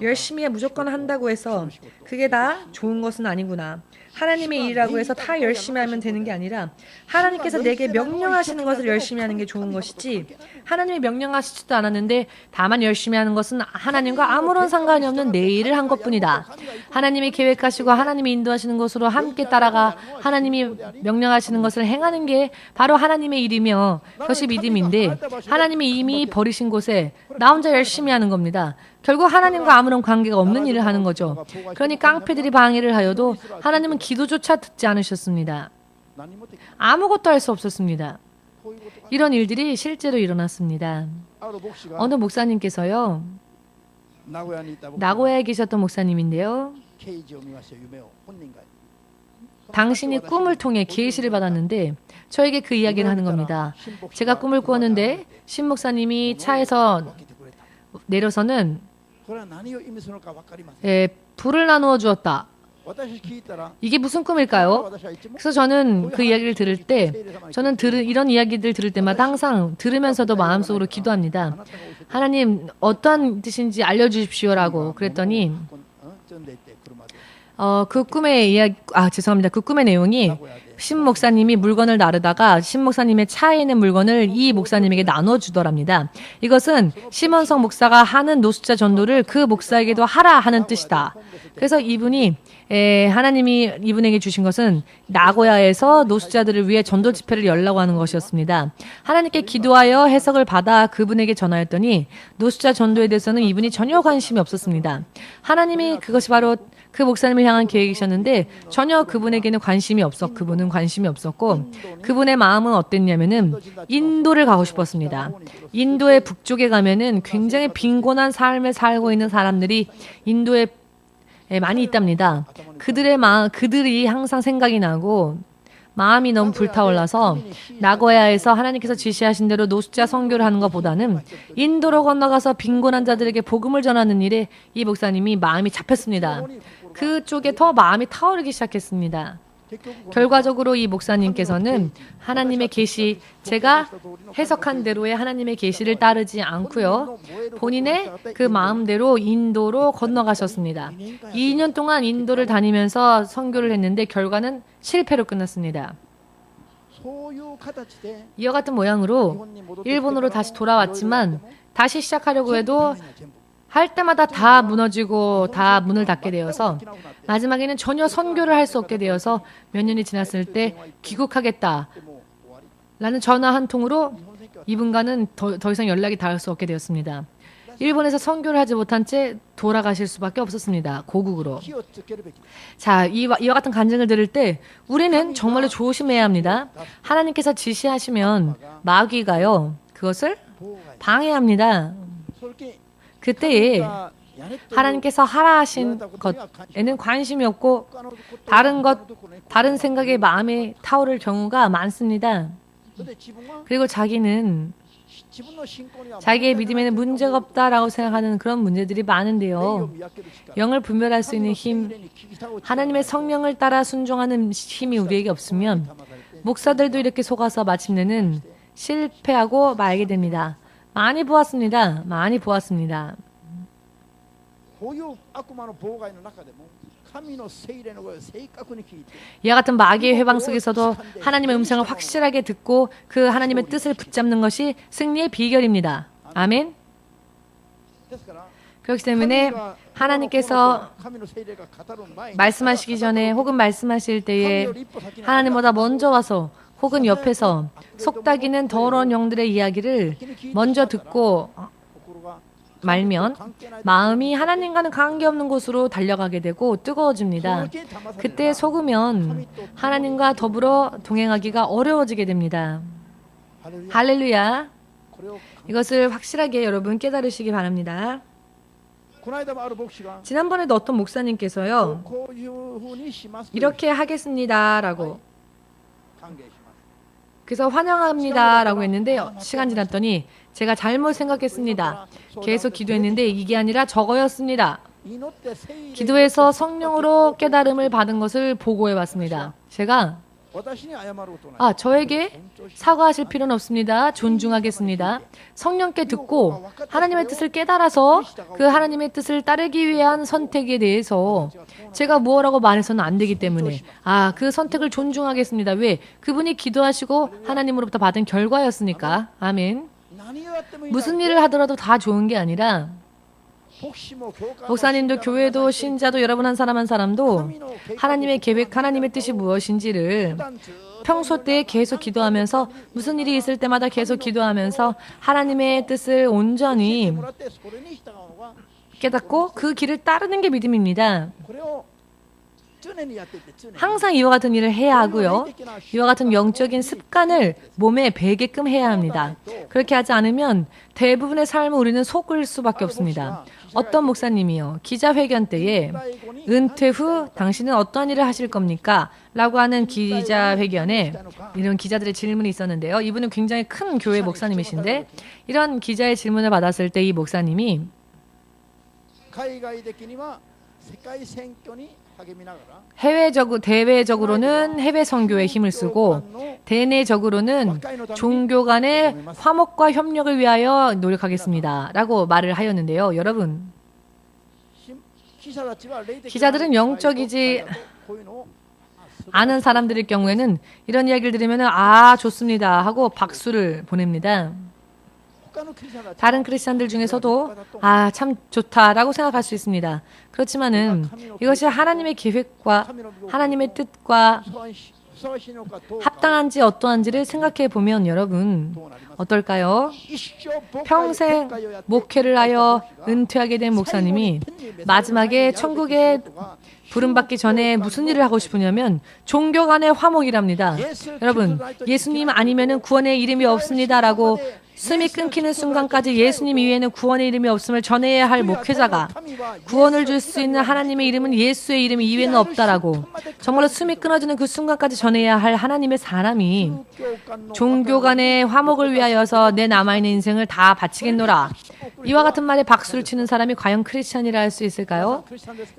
열심히 무조건 한다고 해서 그게 다 좋은 것은 아니구나. 하나님의 일이라고 해서 다 열심히 하면 되는 게 아니라 하나님께서 내게 명령하시는 것을 열심히 하는 게 좋은 것이지, 하나님이 명령하시지도 않았는데 다만 열심히 하는 것은 하나님과 아무런 상관이 없는 내 일을 한 것뿐이다. 하나님이 계획하시고 하나님이 인도하시는 것으로 함께 따라가 하나님이 명령하시는 것을 행하는 게 바로 하나님의 일이며 그것이 믿음인데, 하나님이 이미 버리신 곳에 나 혼자 열심히 하는 겁니다. 결국 하나님과 아무런 관계가 없는 일을 하는 거죠. 그러니 깡패들이 방해를 하여도 하나님은 기도조차 듣지 않으셨습니다. 아무것도 할 수 없었습니다. 이런 일들이 실제로 일어났습니다. 어느 목사님께서요, 나고야에 계셨던 목사님인데요, 당신이 꿈을 통해 계시를 받았는데 저에게 그 이야기를 하는 겁니다. 제가 꿈을 꾸었는데 신 목사님이 차에서 내려서는 불을 나누어 주었다. 이게 무슨 꿈일까요? 그래서 저는 그 이야기를 들을 때, 저는 이런 이야기들 들을 때마다 항상 들으면서도 마음속으로 기도합니다. 하나님, 어떤 뜻인지 알려주십시오라고 그랬더니 그 꿈의 이야기, 죄송합니다. 그 꿈의 내용이 신 목사님이 물건을 나르다가 신 목사님의 차에 있는 물건을 이 목사님에게 나눠주더랍니다. 이것은 심원성 목사가 하는 노숙자 전도를 그 목사에게도 하라 하는 뜻이다. 그래서 이분이 하나님이 이분에게 주신 것은 나고야에서 노숙자들을 위해 전도 집회를 열라고 하는 것이었습니다. 하나님께 기도하여 해석을 받아 그분에게 전하였더니 노숙자 전도에 대해서는 이분이 전혀 관심이 없었습니다. 하나님이 그것이 바로 그 목사님을 향한 계획이셨는데 전혀 그분에게는 그분은 관심이 없었고, 그분의 마음은 어땠냐면은 인도를 가고 싶었습니다. 인도의 북쪽에 가면은 굉장히 빈곤한 삶을 살고 있는 사람들이 인도에 많이 있답니다. 그들이 항상 생각이 나고 마음이 너무 불타올라서 나고야에서 하나님께서 지시하신 대로 노숙자 선교를 하는 것보다는 인도로 건너가서 빈곤한 자들에게 복음을 전하는 일에 이 목사님이 마음이 잡혔습니다. 그쪽에 더 마음이 타오르기 시작했습니다. 결과적으로 이 목사님께서는 하나님의 계시, 제가 해석한 대로의 하나님의 계시를 따르지 않고요, 본인의 그 마음대로 인도로 건너가셨습니다. 2년 동안 인도를 다니면서 선교를 했는데 결과는 실패로 끝났습니다. 이와 같은 모양으로 일본으로 다시 돌아왔지만 다시 시작하려고 해도 할 때마다 다 무너지고 다 문을 닫게 되어서 마지막에는 전혀 선교를 할 수 없게 되어서 몇 년이 지났을 때 귀국하겠다 라는 전화 한 통으로 이분과는 더 이상 연락이 닿을 수 없게 되었습니다. 일본에서 선교를 하지 못한 채 돌아가실 수밖에 없었습니다. 고국으로. 자, 이와 같은 간증을 들을 때 우리는 정말로 조심해야 합니다. 하나님께서 지시하시면 마귀가요, 그것을 방해합니다. 그때에 하나님께서 하라 하신 것에는 관심이 없고 다른 생각에 마음에 타오를 경우가 많습니다. 그리고 자기는 자기의 믿음에는 문제가 없다라고 생각하는 그런 문제들이 많은데요. 영을 분별할 수 있는 힘, 하나님의 성령을 따라 순종하는 힘이 우리에게 없으면 목사들도 이렇게 속아서 마침내는 실패하고 말게 됩니다. 많이 보았습니다. 많이 보았습니다. 이와 같은 마귀의 회방 속에서도 하나님의 음성을 확실하게 듣고 그 하나님의 뜻을 붙잡는 것이 승리의 비결입니다. 아멘. 그렇기 때문에 하나님께서 말씀하시기 전에 혹은 말씀하실 때에 하나님보다 먼저 와서 혹은 옆에서 속닥이는 더러운 영들의 이야기를 먼저 듣고 말면 마음이 하나님과는 관계없는 곳으로 달려가게 되고 뜨거워집니다. 그때 속으면 하나님과 더불어 동행하기가 어려워지게 됩니다. 할렐루야. 이것을 확실하게 여러분 깨달으시기 바랍니다. 지난번에도 어떤 목사님께서요, 이렇게 하겠습니다라고, 그래서 환영합니다라고 했는데 시간 지났더니 제가 잘못 생각했습니다. 계속 기도했는데 이게 아니라 저거였습니다. 기도해서 성령으로 깨달음을 받은 것을 보고해 봤습니다. 제가 저에게 사과하실 필요는 없습니다. 존중하겠습니다. 성령께 듣고 하나님의 뜻을 깨달아서 그 하나님의 뜻을 따르기 위한 선택에 대해서 제가 무엇라고 말해서는 안 되기 때문에 그 선택을 존중하겠습니다. 왜? 그분이 기도하시고 하나님으로부터 받은 결과였으니까. 아멘. 무슨 일을 하더라도 다 좋은 게 아니라 목사님도 교회도 신자도 여러분 한 사람 한 사람도 하나님의 계획, 하나님의 뜻이 무엇인지를 평소 때 계속 기도하면서 무슨 일이 있을 때마다 계속 기도하면서 하나님의 뜻을 온전히 깨닫고 그 길을 따르는 게 믿음입니다. 항상 이와 같은 일을 해야 하고요. 이와 같은 영적인 습관을 몸에 배게끔 해야 합니다. 그렇게 하지 않으면 대부분의 삶을 우리는 속을 수밖에 없습니다. 어떤 목사님이요. 기자회견 때에 은퇴 후 당신은 어떤 일을 하실 겁니까? 라고 하는 기자회견에 이런 기자들의 질문이 있었는데요. 이분은 굉장히 큰 교회 목사님이신데 이런 기자의 질문을 받았을 때 이 목사님이 대외적으로는 해외 선교에 힘을 쓰고 대내적으로는 종교 간의 화목과 협력을 위하여 노력하겠습니다. 라고 말을 하였는데요. 여러분, 기자들은 영적이지 않은 사람들일 경우에는 이런 이야기를 들으면 좋습니다 하고 박수를 보냅니다. 다른 크리스찬들 중에서도 참 좋다라고 생각할 수 있습니다. 그렇지만은 이것이 하나님의 계획과 하나님의 뜻과 합당한지 어떠한지를 생각해 보면 여러분 어떨까요? 평생 목회를 하여 은퇴하게 된 목사님이 마지막에 천국에 부름받기 전에 무슨 일을 하고 싶으냐면 종교 간의 화목이랍니다. 여러분, 예수님 아니면은 구원의 이름이 없습니다라고 숨이 끊기는 순간까지 예수님 이외에는 구원의 이름이 없음을 전해야 할 목회자가 구원을 줄 수 있는 하나님의 이름은 예수의 이름 이외에는 없다라고 정말로 숨이 끊어지는 그 순간까지 전해야 할 하나님의 사람이 종교 간의 화목을 위하여서 내 남아있는 인생을 다 바치겠노라. 이와 같은 말에 박수를 치는 사람이 과연 크리스찬이라 할 수 있을까요?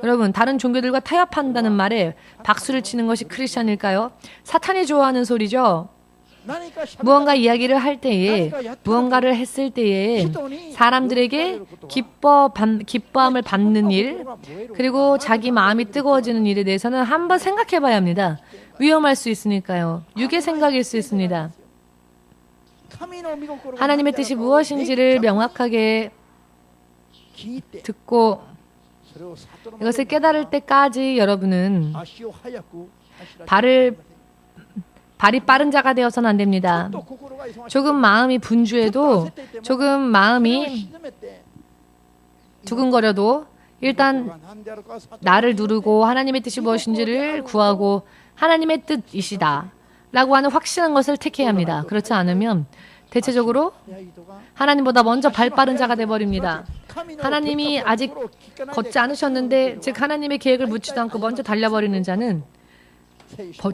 여러분, 다른 종교들과 타협한다는 말에 박수를 치는 것이 크리스찬일까요? 사탄이 좋아하는 소리죠. 무언가 이야기를 할 때에 무언가를 했을 때에 사람들에게 기뻐함을 받는 일 그리고 자기 마음이 뜨거워지는 일에 대해서는 한번 생각해 봐야 합니다. 위험할 수 있으니까요. 육의 생각일 수 있습니다. 하나님의 뜻이 무엇인지를 명확하게 듣고 이것을 깨달을 때까지 여러분은 발이 빠른 자가 되어서는 안 됩니다. 조금 마음이 분주해도 조금 마음이 두근거려도 일단 나를 누르고 하나님의 뜻이 무엇인지를 구하고 하나님의 뜻이시다 라고 하는 확실한 것을 택해야 합니다. 그렇지 않으면 대체적으로 하나님보다 먼저 발 빠른 자가 되어버립니다. 하나님이 아직 걷지 않으셨는데 즉 하나님의 계획을 묻지도 않고 먼저 달려버리는 자는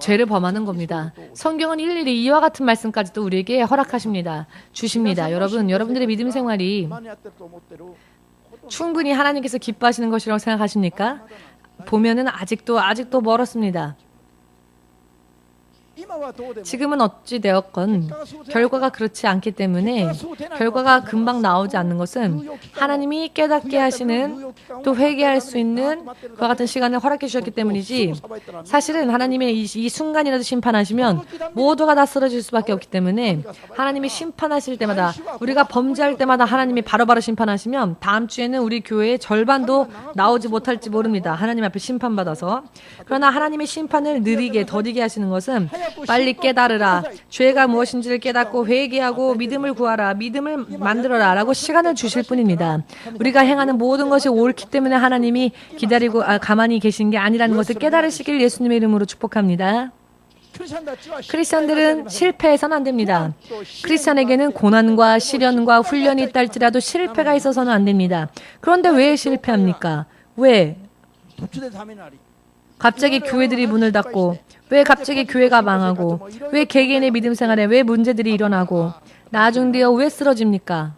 죄를 범하는 겁니다. 성경은 일일이 이와 같은 말씀까지도 우리에게 허락하십니다. 주십니다. 여러분, 여러분들의 믿음 생활이 충분히 하나님께서 기뻐하시는 것이라고 생각하십니까? 보면은 아직도 멀었습니다. 지금은 어찌 되었건 결과가 그렇지 않기 때문에 결과가 금방 나오지 않는 것은 하나님이 깨닫게 하시는 또 회개할 수 있는 그와 같은 시간을 허락해 주셨기 때문이지 사실은 하나님의 이 순간이라도 심판하시면 모두가 다 쓰러질 수밖에 없기 때문에 하나님이 심판하실 때마다 우리가 범죄할 때마다 하나님이 바로바로 심판하시면 다음 주에는 우리 교회의 절반도 나오지 못할지 모릅니다. 하나님 앞에 심판받아서. 그러나 하나님의 심판을 느리게 더디게 하시는 것은 빨리 깨달으라. 죄가 무엇인지를 깨닫고 회개하고 믿음을 구하라. 믿음을 만들어라. 라고 시간을 주실 뿐입니다. 우리가 행하는 모든 것이 옳기 때문에 하나님이 기다리고 가만히 계신 게 아니라는 것을 깨달으시길 예수님의 이름으로 축복합니다. 크리스찬들은 실패해서는 안 됩니다. 크리스찬에게는 고난과 시련과 훈련이 있다 할지라도 실패가 있어서는 안 됩니다. 그런데 왜 실패합니까? 왜? 갑자기 교회들이 문을 닫고 왜 갑자기 교회가 망하고 왜 개개인의 믿음 생활에 왜 문제들이 일어나고 나중되어 왜 쓰러집니까?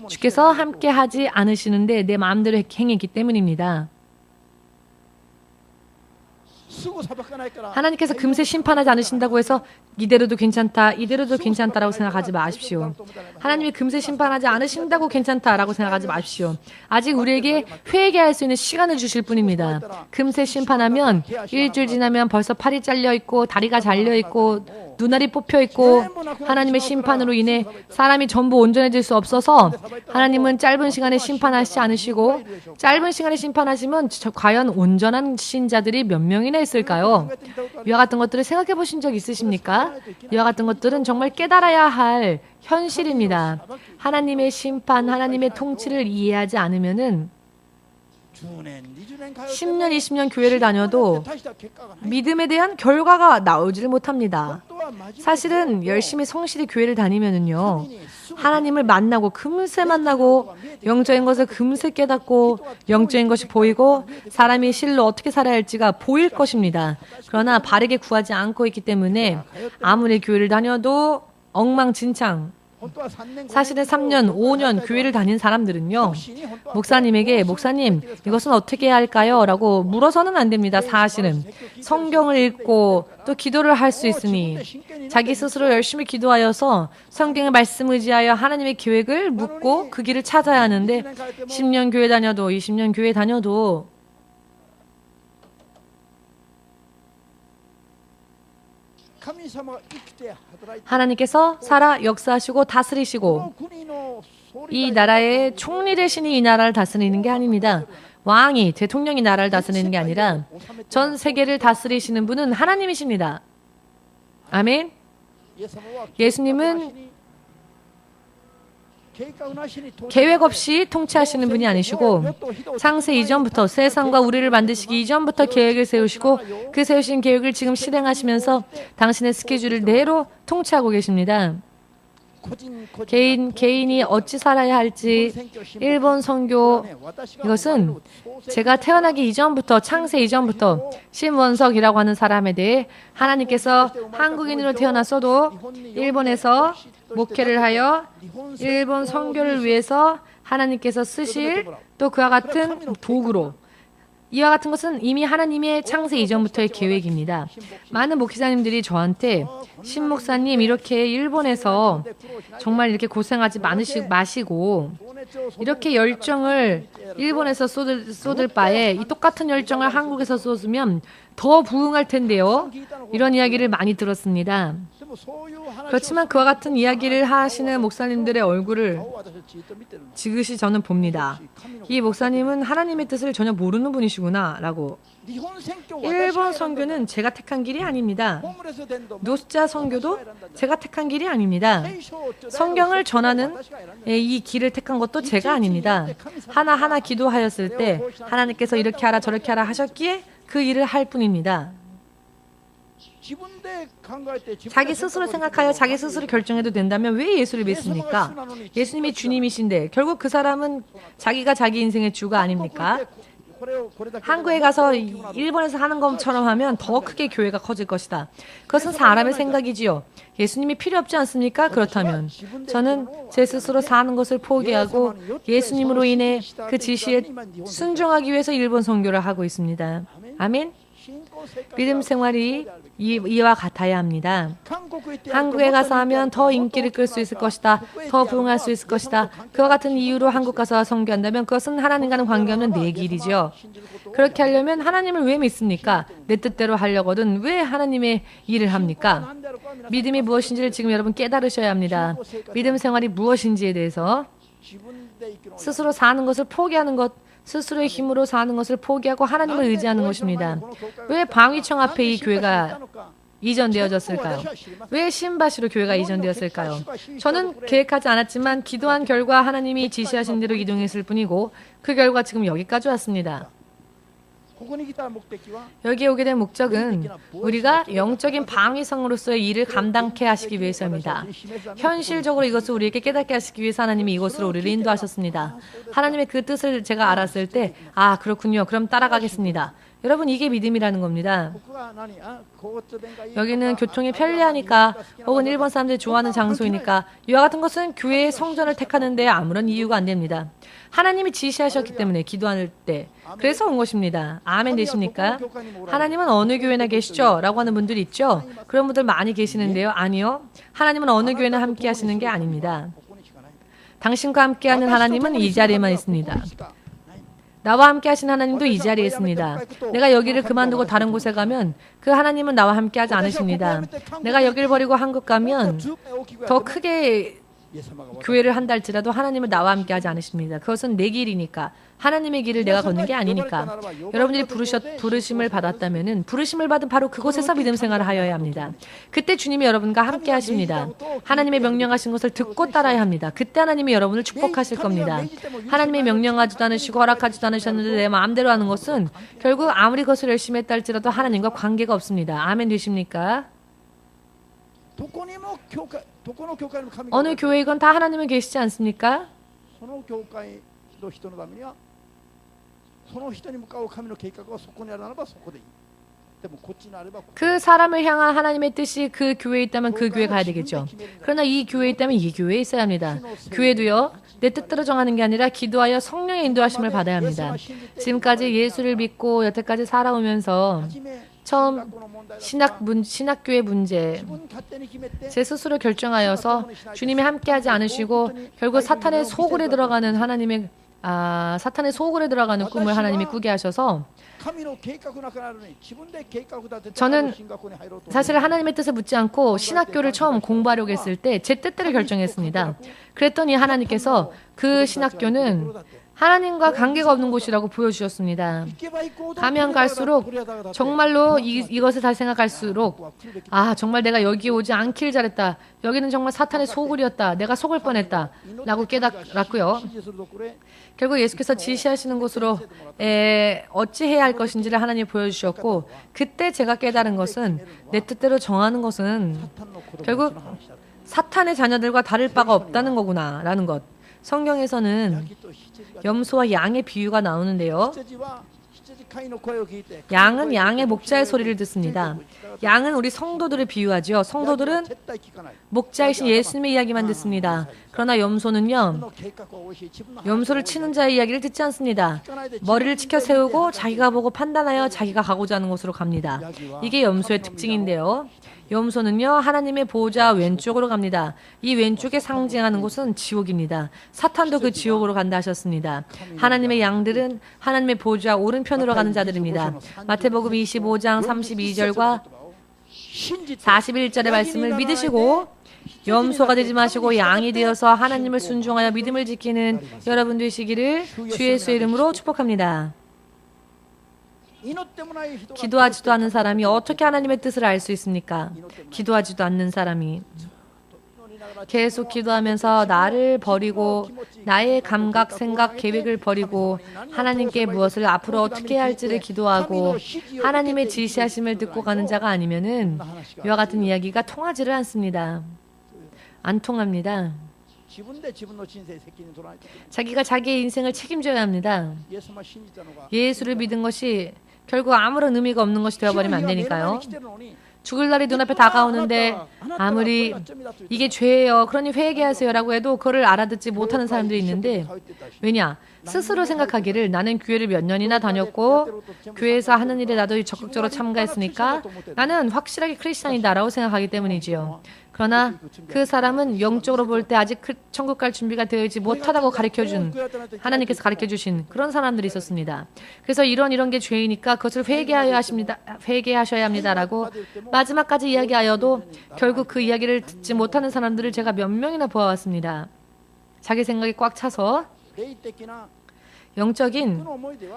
주께서 함께 하지 않으시는데 내 마음대로 행했기 때문입니다. 하나님께서 금세 심판하지 않으신다고 해서 이대로도 괜찮다, 이대로도 괜찮다라고 생각하지 마십시오. 하나님이 금세 심판하지 않으신다고 괜찮다라고 생각하지 마십시오. 아직 우리에게 회개할 수 있는 시간을 주실 뿐입니다. 금세 심판하면 일주일 지나면 벌써 팔이 잘려 있고 다리가 잘려 있고 눈알이 뽑혀 있고 하나님의 심판으로 인해 사람이 전부 온전해질 수 없어서 하나님은 짧은 시간에 심판하시지 않으시고 짧은 시간에 심판하시면 과연 온전한 신자들이 몇 명이나 있을까요? 이와 같은 것들을 생각해 보신 적 있으십니까? 이와 같은 것들은 정말 깨달아야 할 현실입니다. 하나님의 심판, 하나님의 통치를 이해하지 않으면은 10년, 20년 교회를 다녀도 믿음에 대한 결과가 나오지를 못합니다. 사실은 열심히 성실히 교회를 다니면은요, 하나님을 만나고 금세 만나고 영적인 것을 금세 깨닫고 영적인 것이 보이고 사람이 실로 어떻게 살아야 할지가 보일 것입니다. 그러나 바르게 구하지 않고 있기 때문에 아무리 교회를 다녀도 엉망진창. 사실은 3년, 5년 교회를 다닌 사람들은요, 목사님에게 목사님 이것은 어떻게 해야 할까요? 라고 물어서는 안 됩니다. 사실은 성경을 읽고 또 기도를 할 수 있으니 자기 스스로 열심히 기도하여서 성경의 말씀을 의지하여 하나님의 계획을 묻고 그 길을 찾아야 하는데 10년 교회 다녀도 20년 교회 다녀도 하나님께서 살아 역사하시고 다스리시고 이 나라의 총리 대신이 이 나라를 다스리는 게 아닙니다. 왕이, 대통령이 나라를 다스리는 게 아니라 전 세계를 다스리시는 분은 하나님이십니다. 아멘. 예수님은 계획 없이 통치하시는 분이 아니시고 창세 이전부터 세상과 우리를 만드시기 이전부터 계획을 세우시고 그 세우신 계획을 지금 실행하시면서 당신의 스케줄을 내로 통치하고 계십니다. 개인이 어찌 살아야 할지 일본 선교 이것은 제가 태어나기 이전부터 창세 이전부터 신원석이라고 하는 사람에 대해 하나님께서 한국인으로 태어났어도 일본에서 목회를 하여 일본 선교를 위해서 하나님께서 쓰실 또 그와 같은 도구로 이와 같은 것은 이미 하나님의 창세 이전부터의 계획입니다. 많은 목회자님들이 저한테 신 목사님 이렇게 일본에서 정말 이렇게 고생하지 마시고 이렇게 열정을 일본에서 쏟을 바에 이 똑같은 열정을 한국에서 쏟으면 더 부흥할 텐데요. 이런 이야기를 많이 들었습니다. 그렇지만 그와 같은 이야기를 하시는 목사님들의 얼굴을 지그시 저는 봅니다. 이 목사님은 하나님의 뜻을 전혀 모르는 분이시구나 라고. 일본 선교는 제가 택한 길이 아닙니다. 노스자 선교도 제가 택한 길이 아닙니다. 성경을 전하는 이 길을 택한 것도 제가 아닙니다. 하나하나 기도하였을 때 하나님께서 이렇게 하라 저렇게 하라 하셨기에 그 일을 할 뿐입니다. 자기 스스로 생각하여 자기 스스로 결정해도 된다면 왜 예수를 믿습니까? 예수님이 주님이신데 결국 그 사람은 자기가 자기 인생의 주가 아닙니까? 한국에 가서 일본에서 하는 것처럼 하면 더 크게 교회가 커질 것이다. 그것은 사람의 생각이지요. 예수님이 필요 없지 않습니까? 그렇다면 저는 제 스스로 사는 것을 포기하고 예수님으로 인해 그 지시에 순종하기 위해서 일본 선교를 하고 있습니다. 아멘. 믿음 생활이 이와 같아야 합니다. 한국에 가서 하면 더 인기를 끌 수 있을 것이다. 더 부흥할 수 있을 것이다. 그와 같은 이유로 한국 가서 선교한다면 그것은 하나님과는 관계없는 내 길이죠. 그렇게 하려면 하나님을 왜 믿습니까? 내 뜻대로 하려거든 왜 하나님의 일을 합니까? 믿음이 무엇인지를 지금 여러분 깨달으셔야 합니다. 믿음 생활이 무엇인지에 대해서 스스로 사는 것을 포기하는 것, 스스로의 힘으로 사는 것을 포기하고 하나님을 의지하는 것입니다. 왜 방위청 앞에 이 교회가 이전되어졌을까요? 왜 신바시로 교회가 이전되었을까요? 저는 계획하지 않았지만 기도한 결과 하나님이 지시하신 대로 이동했을 뿐이고 그 결과 지금 여기까지 왔습니다. 여기에 오게 된 목적은 우리가 영적인 방위성으로서의 일을 감당케 하시기 위해서입니다. 현실적으로 이것을 우리에게 깨닫게 하시기 위해서 하나님이 이것으로 우리를 인도하셨습니다. 하나님의 그 뜻을 제가 알았을 때 그렇군요. 그럼 따라가겠습니다. 여러분, 이게 믿음이라는 겁니다. 여기는 교통이 편리하니까 혹은 일본 사람들이 좋아하는 장소이니까 이와 같은 것은 교회의 성전을 택하는 데 아무런 이유가 안 됩니다. 하나님이 지시하셨기 때문에 기도할 때 그래서 온 것입니다. 아멘 되십니까? 하나님은 어느 교회나 계시죠? 라고 하는 분들이 있죠? 그런 분들 많이 계시는데요. 아니요. 하나님은 어느 교회나 함께 하시는 게 아닙니다. 당신과 함께하는 하나님은 이 자리에만 있습니다. 나와 함께 하신 하나님도 이 자리에 있습니다. 내가 여기를 그만두고 다른 곳에 가면 그 하나님은 나와 함께 하지 않으십니다. 내가 여기를 버리고 한국 가면 더 크게 교회를 한다 할지라도 하나님은 나와 함께 하지 않으십니다. 그것은 내 길이니까. 하나님의 길을 내가 걷는 게 아니니까. 여러분들이 부르심을 받았다면 부르심을 받은 바로 그곳에서 믿음 생활을 하여야 합니다. 그때 주님이 여러분과 함께 하십니다. 하나님의 명령하신 것을 듣고 따라야 합니다. 그때 하나님이 여러분을 축복하실 겁니다. 하나님의 명령하지도 않으시고 허락하지도 않으셨는데 내 마음대로 하는 것은 결국 아무리 그것을 열심히 했다 할지라도 하나님과 관계가 없습니다. 아멘 되십니까? 어느 교회이건 다 하나님은 계시지 않습니까? 그 사람을 향한 하나님의 뜻이 그 교회에 있다면 그 교회에 가야 되겠죠. 그러나 이 교회에 있다면 이 교회에 있어야 합니다. 교회도요, 내 뜻대로 정하는 게 아니라 기도하여 성령의 인도하심을 받아야 합니다. 지금까지 예수를 믿고 여태까지 살아오면서 처음 신학교의 문제, 제 스스로 결정하여서 주님이 함께하지 않으시고 결국 사탄의 소굴에 들어가는 사탄의 소굴에 들어가는 꿈을 하나님이 꾸게 하셔서 저는 사실 하나님의 뜻을 묻지 않고 신학교를 처음 공부하려고 했을 때 제 뜻대로 결정했습니다. 그랬더니 하나님께서 그 신학교는 하나님과 관계가 없는 곳이라고 보여주셨습니다. 가면 갈수록 정말로 이것을 다시 생각할수록 정말 내가 여기 오지 않길 잘했다. 여기는 정말 사탄의 소굴이었다. 내가 속을 뻔했다. 라고 깨달았고요. 결국 예수께서 지시하시는 곳으로 어찌해야 할 것인지를 하나님이 보여주셨고 그때 제가 깨달은 것은 내 뜻대로 정하는 것은 결국 사탄의 자녀들과 다를 바가 없다는 거구나 라는 것. 성경에서는 염소와 양의 비유가 나오는데요. 양은 양의 목자의 소리를 듣습니다. 양은 우리 성도들을 비유하죠. 성도들은 목자이신 예수님의 이야기만 듣습니다. 그러나 염소는요, 염소를 치는 자의 이야기를 듣지 않습니다. 머리를 치켜 세우고 자기가 보고 판단하여 자기가 가고자 하는 곳으로 갑니다. 이게 염소의 특징인데요. 염소는요, 하나님의 보호자 왼쪽으로 갑니다. 이 왼쪽에 상징하는 곳은 지옥입니다. 사탄도 그 지옥으로 간다 하셨습니다. 하나님의 양들은 하나님의 보호자 오른편으로 가는 자들입니다. 마태복음 25장 32절과 41절의 말씀을 믿으시고 염소가 되지 마시고 양이 되어서 하나님을 순종하여 믿음을 지키는 여러분 되시기를 주 예수의 이름으로 축복합니다. 기도하지도 않는 사람이 어떻게 하나님의 뜻을 알 수 있습니까? 기도하지도 않는 사람이 계속 기도하면서 나를 버리고 나의 감각, 생각, 계획을 버리고 하나님께 무엇을 앞으로 어떻게 해야 할지를 기도하고 하나님의 지시하심을 듣고 가는 자가 아니면은 이와 같은 이야기가 통하지를 않습니다. 안 통합니다. 자기가 자기의 인생을 책임져야 합니다. 예수를 믿은 것이 결국 아무런 의미가 없는 것이 되어버리면 안 되니까요. 죽을 날이 눈앞에 다가오는데 아무리 이게 죄예요, 그러니 회개하세요 라고 해도 그걸 알아듣지 못하는 사람들이 있는데 왜냐? 스스로 생각하기를 나는 교회를 몇 년이나 다녔고 교회에서 하는 일에 나도 적극적으로 참가했으니까 나는 확실하게 크리스찬이다 라고 생각하기 때문이지요. 그러나 그 사람은 영적으로 볼 때 아직 천국 갈 준비가 되어 있지 못하다고 하나님께서 가르쳐주신 그런 사람들이 있었습니다. 그래서 이런 게 죄이니까 그것을 회개하셔야 합니다라고 마지막까지 이야기하여도 결국 그 이야기를 듣지 못하는 사람들을 제가 몇 명이나 보아왔습니다. 자기 생각이 꽉 차서 영적인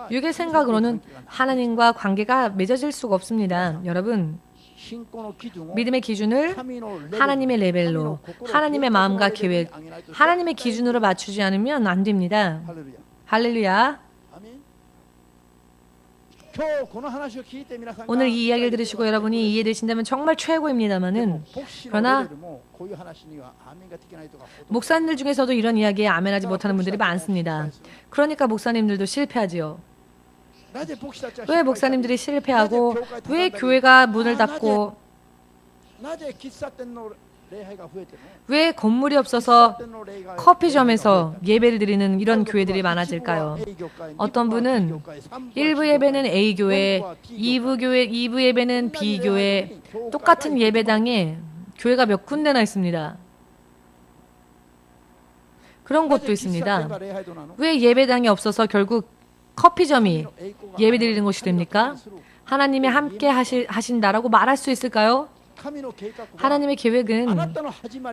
육의 생각으로는 하나님과 관계가 맺어질 수가 없습니다. 여러분, 믿음의 기준을 하나님의 레벨로, 하나님의 마음과 계획, 하나님의 기준으로 맞추지 않으면 안 됩니다. 할렐루야. 오늘 이 이야기를 들으시고 여러분이 이해되신다면 정말 최고입니다만은 그러나 목사님들 중에서도 이런 이야기에 아멘하지 못하는 분들이 많습니다. 그러니까 목사님들도 실패하지요. 왜 목사님들이 실패하고 왜 교회가 문을 닫고 왜 건물이 없어서 커피점에서 예배를 드리는 이런 교회들이 많아질까요? 어떤 분은 1부 예배는 A교회, 2부 예배는 B교회, 똑같은 예배당에 교회가 몇 군데나 있습니다. 그런 곳도 있습니다. 왜 예배당이 없어서 결국 커피점이 예배 드리는 곳이 됩니까? 하나님이 함께 하신다라고 말할 수 있을까요? 하나님의 계획은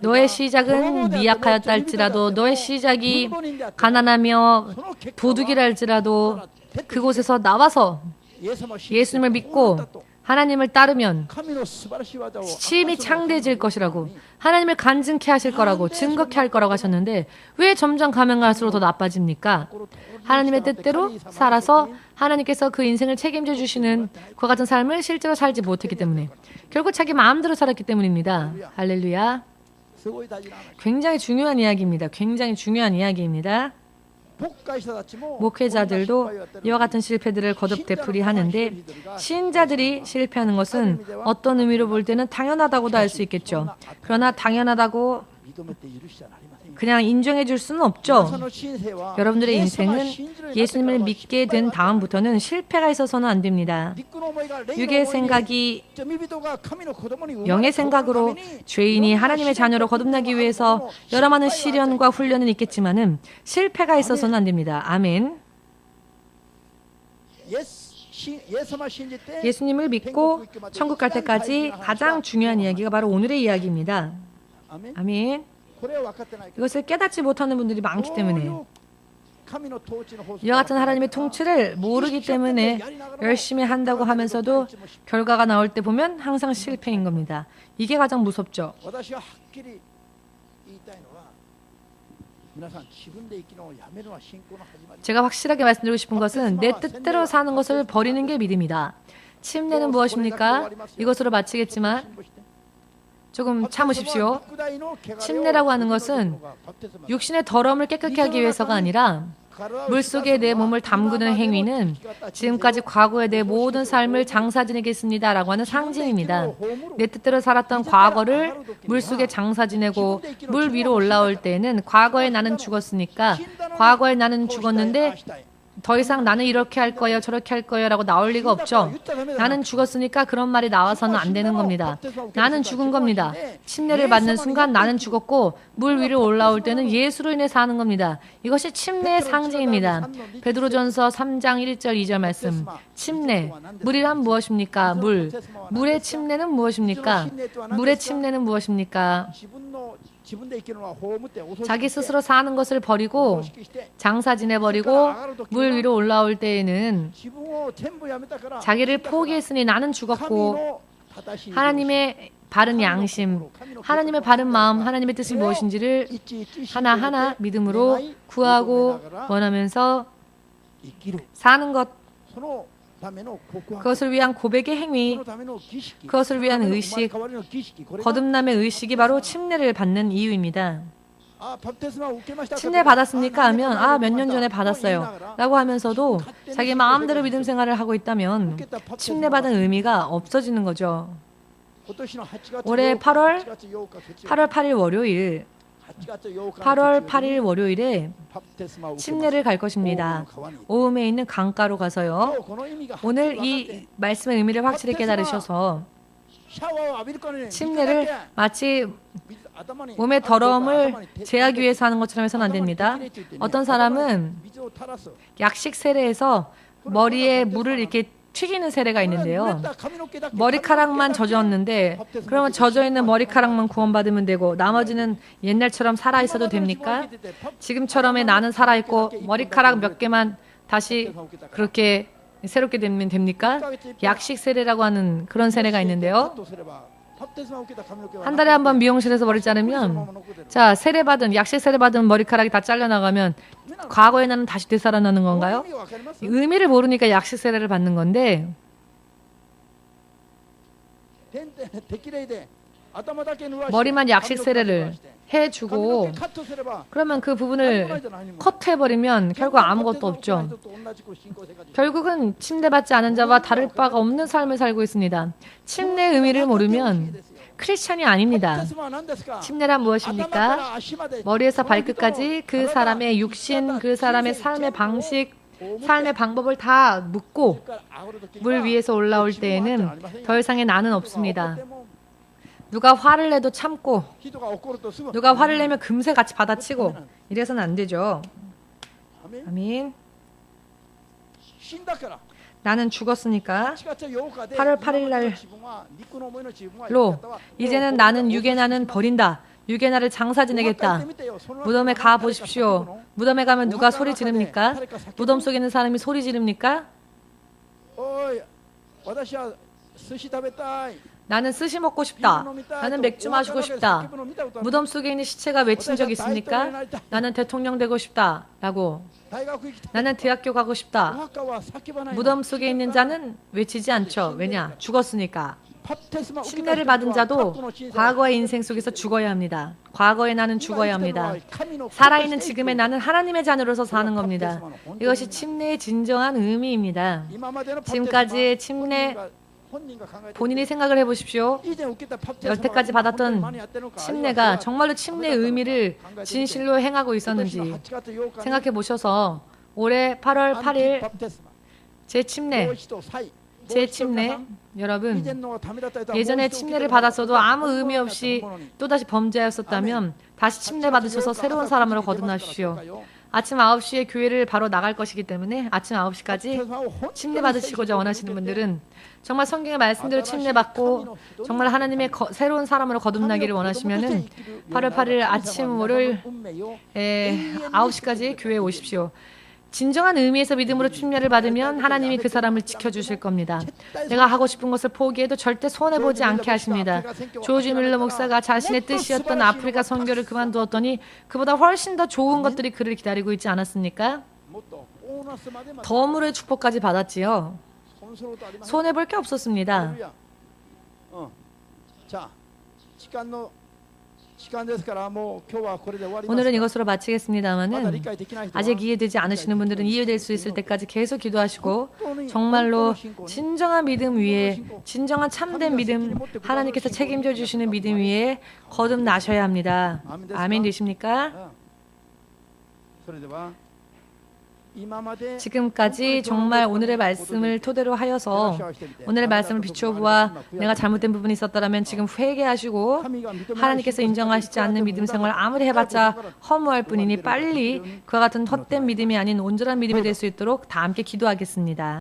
너의 시작은 미약하였다 할지라도 너의 시작이 가난하며 도둑이라 할지라도 그곳에서 나와서 예수님을 믿고 하나님을 따르면 심히 창대해질 것이라고 하나님을 간증케 하실 거라고 증거케 할 거라고 하셨는데 왜 점점 가면 갈수록 더 나빠집니까? 하나님의 뜻대로 살아서 하나님께서 그 인생을 책임져 주시는 그와 같은 삶을 실제로 살지 못했기 때문에 결국 자기 마음대로 살았기 때문입니다. 할렐루야. 굉장히 중요한 이야기입니다. 굉장히 중요한 이야기입니다. 목회자들도 이와 같은 실패들을 거듭 되풀이하는데 신자들이 실패하는 것은 어떤 의미로 볼 때는 당연하다고도 할 수 있겠죠. 그러나 당연하다고 그냥 인정해 줄 수는 없죠. 여러분들의 인생은 예수님을 믿게 된 다음부터는 실패가 있어서는 안 됩니다. 육의 생각이 영의 생각으로 죄인이 하나님의 자녀로 거듭나기 위해서 여러 많은 시련과 훈련은 있겠지만은 실패가 있어서는 안 됩니다. 아멘. 예수님을 믿고 천국 갈 때까지 가장 중요한 이야기가 바로 오늘의 이야기입니다. 아멘. 이것을 깨닫지 못하는 분들이 많기 때문에 이와 같은 하나님의 통치를 모르기 때문에 열심히 한다고 하면서도 결과가 나올 때 보면 항상 실패인 겁니다. 이게 가장 무섭죠. 제가 확실하게 말씀드리고 싶은 것은 내 뜻대로 사는 것을 버리는 게 믿음이다. 침례는 무엇입니까? 이것으로 마치겠지만 조금 참으십시오. 침례라고 하는 것은 육신의 더러움을 깨끗게 하기 위해서가 아니라 물속에 내 몸을 담그는 행위는 지금까지 과거의 내 모든 삶을 장사 지내겠습니다 라고 하는 상징입니다. 내 뜻대로 살았던 과거를 물속에 장사 지내고 물 위로 올라올 때에는 과거에 나는 죽었으니까 과거에 나는 죽었는데 더 이상 나는 이렇게 할 거예요, 저렇게 할 거예요 라고 나올 리가 없죠. 나는 죽었으니까 그런 말이 나와서는 안 되는 겁니다. 나는 죽은 겁니다. 침례를 받는 순간 나는 죽었고 물 위로 올라올 때는 예수로 인해 사는 겁니다. 이것이 침례의 상징입니다. 베드로전서 3장 1절 2절 말씀. 침례. 물이란 무엇입니까? 물. 물의 침례는 무엇입니까? 물의 침례는 무엇입니까? 자기 스스로 사는 것을 버리고 장사 지내버리고 물 위로 올라올 때에는 자기를 포기했으니 나는 죽었고 하나님의 바른 양심, 하나님의 바른 마음, 하나님의 뜻이 무엇인지를 하나하나 믿음으로 구하고 원하면서 사는 것, 그것을 위한 고백의 행위, 그것을 위한 의식, 거듭남의 의식이 바로 침례를 받는 이유입니다. 침례 받았습니까? 하면 몇 년 전에 받았어요 라고 하면서도 자기 마음대로 믿음 생활을 하고 있다면 침례 받은 의미가 없어지는 거죠. 올해 8월 8일 월요일 8월 8일 월요일에 침례를 갈 것입니다. 오음에 있는 강가로 가서요. 오늘 이 말씀의 의미를 확실히 깨달으셔서 침례를 마치 몸의 더러움을 제하기 위해서 하는 것처럼 해서는 안 됩니다. 어떤 사람은 약식 세례에서 머리에 물을 이렇게 튀기는 세례가 있는데요. 머리카락만 젖었는데 그러면 젖어있는 머리카락만 구원받으면 되고 나머지는 옛날처럼 살아있어도 됩니까? 지금처럼의 나는 살아있고 머리카락 몇 개만 다시 그렇게 새롭게 되면 됩니까? 약식 세례라고 하는 그런 세례가 있는데요. 한 달에 한 번 미용실에서 머리 자르면 자 세례받은 약식 세례받은 머리카락이 다 잘려나가면 과거의 나는 다시 되살아나는 건가요? 의미를 모르니까 약식 세례를 받는 건데 머리만 약식 세례를 해주고 그러면 그 부분을 컷해버리면 결국 아무것도 없죠. 결국은 침례받지 않은 자와 다를 바가 없는 삶을 살고 있습니다. 침례의 의미를 모르면 크리스찬이 아닙니다. 침례란 무엇입니까? 머리에서 발끝까지 그 사람의 육신, 그 사람의 삶의 방식, 삶의 방법을 다 묻고 물 위에서 올라올 때에는 더 이상의 나는 없습니다. 누가 화를 내도 참고 누가 화를 내면 금세 같이 받아치고 이래서는 안 되죠. 아멘. 나는 죽었으니까 8월 8일 날로 이제는 나는 육의 나는 버린다. 육의 나를 장사 지내겠다. 무덤에 가 보십시오. 무덤에 가면 누가 소리 지릅니까? 무덤 속에 있는 사람이 소리 지릅니까? 나는 스시 먹고 싶다. 나는 맥주 마시고 싶다. 무덤 속에 있는 시체가 외친 적 있습니까? 나는 대통령 되고 싶다. 라고. 나는 대학교 가고 싶다. 무덤 속에 있는 자는 외치지 않죠. 왜냐? 죽었으니까. 침례를 받은 자도 과거의 인생 속에서 죽어야 합니다. 과거의 나는 죽어야 합니다. 살아있는 지금의 나는 하나님의 자녀로서 사는 겁니다. 이것이 침례의 진정한 의미입니다. 지금까지의 침례 본인이 생각을 해보십시오. 여태까지 받았던 침례가 정말로 침례의 의미를 진실로 행하고 있었는지 생각해 보셔서 올해 8월 8일 제 침례 여러분 예전에 침례를 받았어도 아무 의미 없이 또다시 범죄하였었다면 다시 침례 받으셔서 새로운 사람으로 거듭나십시오. 아침 9시에 교회를 바로 나갈 것이기 때문에 아침 9시까지 침례 받으시고자 원하시는 분들은 정말 성경의 말씀대로 침례 받고 정말 하나님의 새로운 사람으로 거듭나기를 원하시면은 8월 8일 아침 월요일 9시까지 교회에 오십시오. 진정한 의미에서 믿음으로 침례를 받으면 하나님이 그 사람을 지켜주실 겁니다. 내가 하고 싶은 것을 포기해도 절대 손해보지 않게 하십니다. 조지 밀러 목사가 자신의 뜻이었던 아프리카 선교를 그만두었더니 그보다 훨씬 더 좋은 것들이 그를 기다리고 있지 않았습니까? 덤으로의 축복까지 받았지요. 손해볼 게 없었습니다. 오늘은 이것으로 마치겠습니다만은 아직 이해되지 않으시는 분들은 이해될 수 있을 때까지 계속 기도하시고 정말로 진정한 믿음 위에 진정한 참된 믿음 하나님께서 책임져 주시는 믿음 위에 거듭나셔야 합니다. 아멘 되십니까? 지금까지 정말 오늘의 말씀을 토대로 하여서 오늘의 말씀을 비추어보아 내가 잘못된 부분이 있었다면 지금 회개하시고 하나님께서 인정하시지 않는 믿음 생활 아무리 해봤자 허무할 뿐이니 빨리 그와 같은 헛된 믿음이 아닌 온전한 믿음이 될 수 있도록 다 함께 기도하겠습니다.